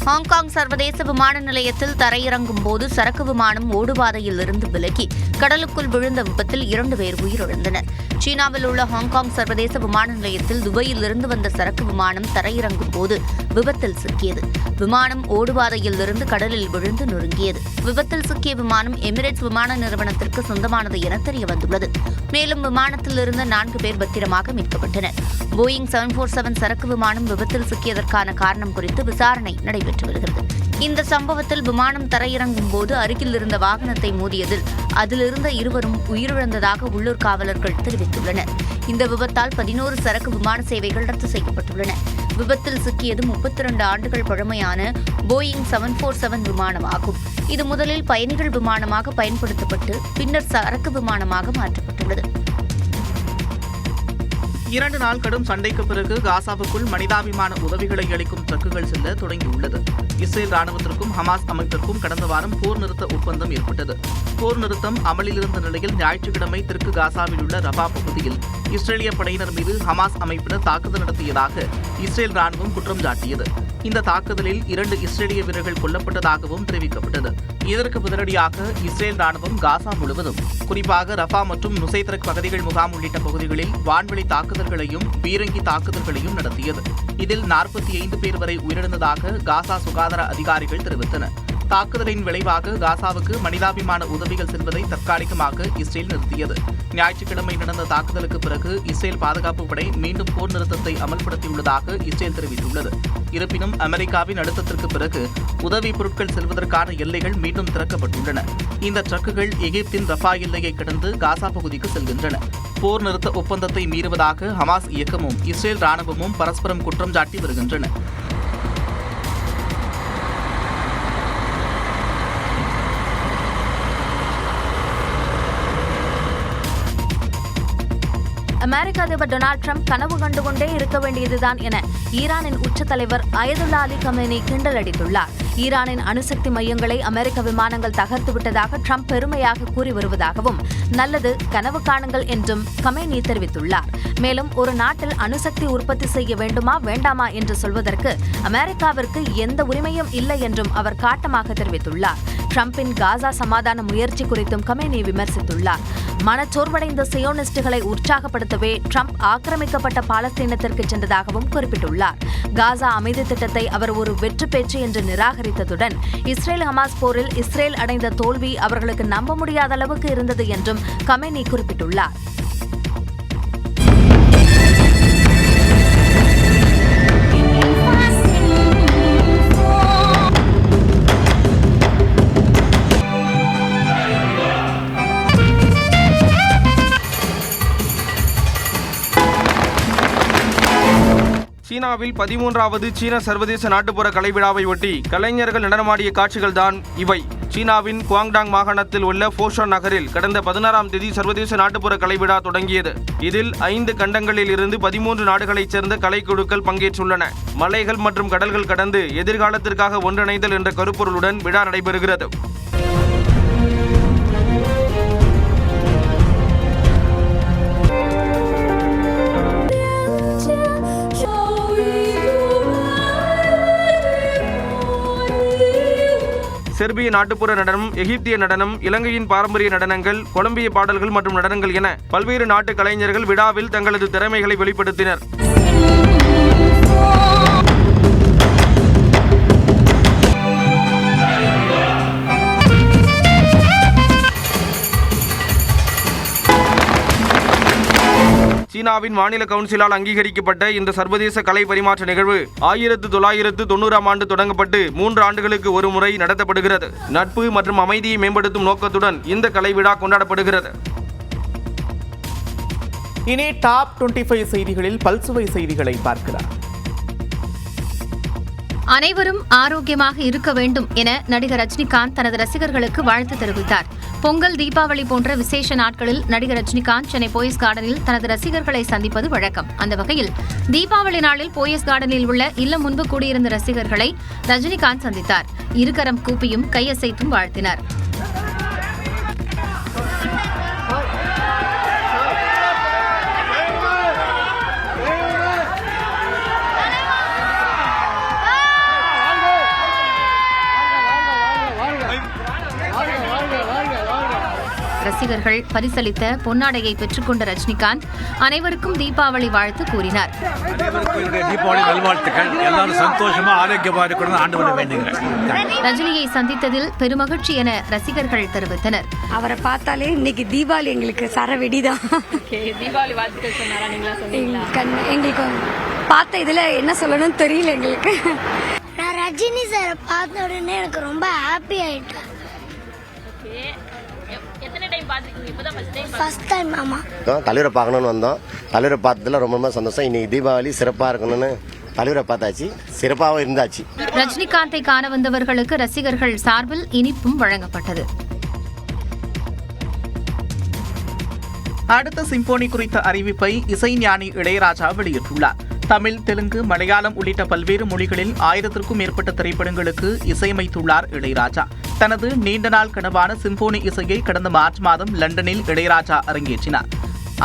ஹாங்காங் சர்வதேச விமான நிலையத்தில் தரையிறங்கும் போது சரக்கு விமானம் ஓடுபாதையில் இருந்து விலகி கடலுக்குள் விழுந்த விபத்தில் 2 பேர் உயிரிழந்தனர். சீனாவில் உள்ள ஹாங்காங் சர்வதேச விமான நிலையத்தில் துபாயில் இருந்து வந்த சரக்கு விமானம் தரையிறங்கும் போது விபத்தில் சிக்கியது. விமானம் ஓடுபாதையில் இருந்து கடலில் விழுந்து நொறுங்கியது. விபத்தில் சிக்கிய விமானம் எமிரேட்ஸ் விமான நிறுவனத்திற்கு சொந்தமானது என தெரிய வந்துள்ளது. மேலும் விமானத்தில் இருந்த 4 பேர் பத்திரமாக மீட்கப்பட்டனர். போயிங் 747 சரக்கு விமானம் விபத்தில் சிக்கியதற்கான காரணம் குறித்து விசாரணை நடைபெற்று வருகிறது. இந்த சம்பவத்தில் விமானம் தரையிறங்கும் போது அருகில் இருந்த வாகனத்தை மோதியதில் அதிலிருந்த 2 உயிரிழந்ததாக உள்ளூர் காவலர்கள் தெரிவித்துள்ளனர். இந்த விபத்தால் 11 சரக்கு விமான சேவைகள் ரத்து செய்யப்பட்டுள்ளன. விபத்தில் சிக்கியது 32 ஆண்டுகள் பழமையான போயிங் 747 விமானமாகும். இது முதலில் பயணிகள் விமானமாக பயன்படுத்தப்பட்டு பின்னர் சரக்கு விமானமாக மாற்றப்பட்டுள்ளது. 2 நாள் கடும் சண்டைக்கு பிறகு காசாவுக்குள் மனிதாபிமான உதவிகளை அளிக்கும் ட்ரக்குகள் செல்ல தொடங்கியுள்ளது. இஸ்ரேல் ராணுவத்திற்கும் ஹமாஸ் அமைப்பிற்கும் கடந்த வாரம் போர் நிறுத்த ஒப்பந்தம் ஏற்பட்டது. போர் நிறுத்தம் அமலில் இருந்த நிலையில் ஞாயிற்றுக்கிழமை தெற்கு காசாவில் உள்ள ரபா பகுதியில் இஸ்ரேலிய படையினர் மீது ஹமாஸ் அமைப்பினர் தாக்குதல் நடத்தியதாக இஸ்ரேல் ராணுவம் குற்றம் சாட்டியது. இந்த தாக்குதலில் 2 இஸ்ரேலிய வீரர்கள் கொல்லப்பட்டதாகவும் தெரிவிக்கப்பட்டது. இதற்கு பதிலடியாக இஸ்ரேல் ராணுவம் காசா முழுவதும், குறிப்பாக ரஃபா மற்றும் நுசைத்ரக் பகுதிகள் முகாம் உள்ளிட்ட பகுதிகளில் வான்வெளி தாக்குதல்களையும் பீரங்கி தாக்குதல்களையும் நடத்தியது. இதில் 45 பேர் வரை உயிரிழந்ததாக காசா சுகாதார அதிகாரிகள் தெரிவித்தனர். தாக்குதலின் விளைவாக காசாவுக்கு மனிதாபிமான உதவிகள் செல்வதை தற்காலிகமாக இஸ்ரேல் நிறுத்தியது. ஞாயிற்றுக்கிழமை நடந்த தாக்குதலுக்கு பிறகு இஸ்ரேல் பாதுகாப்பு படை மீண்டும் போர் நிறுத்தத்தை அமல்படுத்தியுள்ளதாக இஸ்ரேல் தெரிவித்துள்ளது. இருப்பினும் அமெரிக்காவின் அழுத்தத்திற்கு பிறகு உதவி பொருட்கள் செல்வதற்கான எல்லைகள் மீண்டும் திறக்கப்பட்டுள்ளன. இந்த ட்ரக்குகள் எகிப்தின் ரஃபா எல்லையை கடந்து காசா பகுதிக்கு செல்கின்றன. போர் நிறுத்த ஒப்பந்தத்தை மீறுவதாக ஹமாஸ் இயக்கமும் இஸ்ரேல் ராணுவமும் பரஸ்பரம் குற்றம் சாட்டி வருகின்றன. அமெரிக்க அதிபர் டொனால்டு ட்ரம்ப் கனவு கண்டுகொண்டே இருக்க வேண்டியதுதான் என ஈரானின் உச்ச தலைவர் அயதுல்லா அலி கமேனி கிண்டல் அடித்துள்ளார். ஈரானின் அணுசக்தி மையங்களை அமெரிக்க விமானங்கள் தகர்த்து விட்டதாக ட்ரம்ப் பெருமையாக கூறி வருவதாகவும், நல்லது கனவு காணுங்கள் என்றும் கமேனி தெரிவித்துள்ளார். மேலும் ஒரு நாட்டில் அணுசக்தி உற்பத்தி செய்ய வேண்டுமா வேண்டாமா என்று சொல்வதற்கு அமெரிக்காவிற்கு எந்த உரிமையும் இல்லை என்றும் அவர் காட்டமாக தெரிவித்துள்ளார். ட்ரம்பின் காசா சமாதான முயற்சி குறித்தும் கமேனி விமர்சித்துள்ளார். மனச்சோர்வடைந்த சியோனிஸ்டுகளை உற்சாகப்படுத்தவே ட்ரம்ப் ஆக்கிரமிக்கப்பட்ட பாலஸ்தீனத்திற்கு சென்றதாகவும் குறிப்பிட்டுள்ளார். காசா அமைதி திட்டத்தை அவர் ஒரு வெற்று பேச்சு என்று நிராகரித்ததுடன் இஸ்ரேல் ஹமாஸ் போரில் இஸ்ரேல் அடைந்த தோல்வி அவர்களுக்கு நம்ப முடியாத அளவுக்கு இருந்தது என்றும் கமேனி குறிப்பிட்டுள்ளார். சீனாவில் 13வது சீன சர்வதேச நாட்டுப்புற கலை விழாவை ஒட்டி கலைஞர்கள் நடனமாடிய காட்சிகள்தான் இவை. சீனாவின் குவாங்டாங் மாகாணத்தில் உள்ள ஃபோஷான் நகரில் கடந்த 16ஆம் தேதி சர்வதேச நாட்டுப்புற கலை விழா தொடங்கியது. இதில் 5 கண்டங்களில் இருந்து 13 நாடுகளைச் சேர்ந்த கலைக்குழுக்கள் பங்கேற்றுள்ளன. மலைகள் மற்றும் கடல்கள் கடந்து எதிர்காலத்திற்காக ஒன்றிணைதல் என்ற கருப்பொருளுடன் விழா நடைபெறுகிறது. செர்பிய நாட்டுப்புற நடனம், எகிப்திய நடனம், இலங்கையின் பாரம்பரிய நடனங்கள், கொலம்பிய பாடல்கள் மற்றும் நடனங்கள் என பல்வேறு நாட்டு கலைஞர்கள் விழாவில் தங்களது திறமைகளை வெளிப்படுத்தினர். சீனாவின் மாநில கவுன்சிலால் அங்கீகரிக்கப்பட்ட இந்த சர்வதேச கலை பரிமாற்ற நிகழ்வு 1990ஆம் ஆண்டு தொடங்கப்பட்டு 3 ஆண்டுகளுக்கு ஒரு முறை நடத்தப்படுகிறது. நட்பு மற்றும் அமைதியை மேம்படுத்தும் நோக்கத்துடன் இந்த கலை விழா கொண்டாடப்படுகிறது. இனி டாப் 25 செய்திகளில் பல்சுவை செய்திகளை பார்க்கிறார். அனைவரும் ஆரோக்கியமாக இருக்க வேண்டும் என நடிகர் ரஜினிகாந்த் தனது ரசிகர்களுக்கு வாழ்த்து தெரிவித்தார். பொங்கல், தீபாவளி போன்ற விசேஷ நாட்களில் நடிகர் ரஜினிகாந்த் சென்னை போயஸ் கார்டனில் தனது ரசிகர்களை சந்திப்பது வழக்கம். அந்த வகையில் தீபாவளி நாளில் போயஸ் கார்டனில் உள்ள இல்லம் முன்பு கூடியிருந்த ரசிகர்களை ரஜினிகாந்த் சந்தித்தார். இருகரம் கூப்பியும் கையசைத்தும் வாழ்த்தினார். ரசிகர்கள் பரிசளித்த பொன்னாடையை பெற்றுக்கொண்ட ரஜினிகாந்த் அனைவருக்கும் தீபாவளி வாழ்த்து கூறினார். தீபாவளி நல்வாழ்த்துக்கள். எல்லாரும் சந்தோஷமா ஆரோக்கியமா இருக்கணும் ஆண்டவனை வேண்டுகிறேன். ரஜினியை சந்தித்ததில் பெருமகிழ்ச்சி என ரசிகர்கள் தெரிவித்தனர். அவரை பார்த்தாலே இன்னைக்கு தீபாவளி எங்களுக்கு சரவெடிதான். தீபாவளி வாழ்த்துக்கள் சொன்னாரா? நீங்களா சொன்னீங்களா? எங்களுக்கு பார்த்த இதுல என்ன சொல்லணும்னு தெரியல எங்களுக்கு. நான் ரஜினி சாரை பார்த்த உடனே எனக்கு ரொம்ப ஹாப்பி ஆயிட்டேன். தலைவரை பார்க்கணும்னு வந்தோம். தலைவரை பார்த்ததுல ரொம்ப சந்தோஷம். இன்னைக்கு தீபாவளி சிறப்பா இருக்கணும்னு தலைவரை பார்த்தாச்சு, சிறப்பாகவும் இருந்தாச்சு. ரஜினிகாந்தை காண வந்தவர்களுக்கு ரசிகர்கள் சார்பில் இனிப்பும் வழங்கப்பட்டது. அடுத்த சிம்போனி குறித்த அறிவிப்பை இசைஞானி இளையராஜா வெளியிட்டுள்ளார். தமிழ், தெலுங்கு, மலையாளம் உள்ளிட்ட பல்வேறு மொழிகளில் 1000க்கும் மேற்பட்ட திரைப்படங்களுக்கு இசையமைத்துள்ளார் இளையராஜா. தனது நீண்ட நாள் கனவான சிம்போனி இசையை கடந்த மார்ச் மாதம் லண்டனில் இளையராஜா அரங்கேற்றினார்.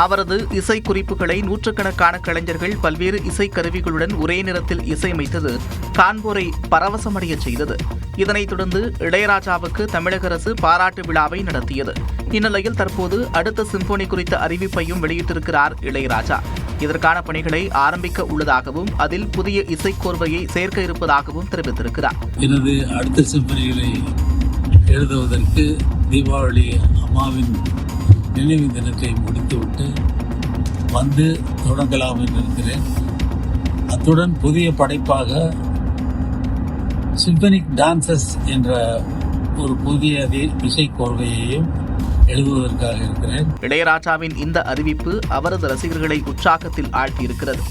அவரது இசை குறிப்புகளை நூற்றுக்கணக்கான கலைஞர்கள் பல்வேறு இசை கருவிகளுடன் ஒரே நேரத்தில் இசையமைத்தது காண்போரை பரவசமடைய செய்தது. இதனைத் தொடர்ந்து இளையராஜாவுக்கு தமிழக அரசு பாராட்டு விழாவை நடத்தியது. இந்நிலையில் தற்போது அடுத்த சிம்போனி குறித்த அறிவிப்பையும் வெளியிட்டிருக்கிறார் இளையராஜா. இதற்கான பணிகளை ஆரம்பிக்க உள்ளதாகவும் அதில் புதிய இசைக்கோர்வையை சேர்க்க இருப்பதாகவும் தெரிவித்திருக்கிறார். எனது அடுத்த சிம்பனிகளை எழுதுவதற்கு தீபாவளி அம்மாவின் நினைவு தினத்தை முடித்துவிட்டு வந்து தொடங்கலாம் என்று இருக்கிறேன். அத்துடன் புதிய படைப்பாக சிம்பனிக் டான்சஸ் என்ற ஒரு புதிய இசைக்கோர்வையையும் எழுதுவதற்காக இருக்கிறேன். இளையராஜாவின் இந்த அறிவிப்பு அவரது ரசிகர்களை உற்சாகத்தில் ஆழ்த்தியிருக்கிறது.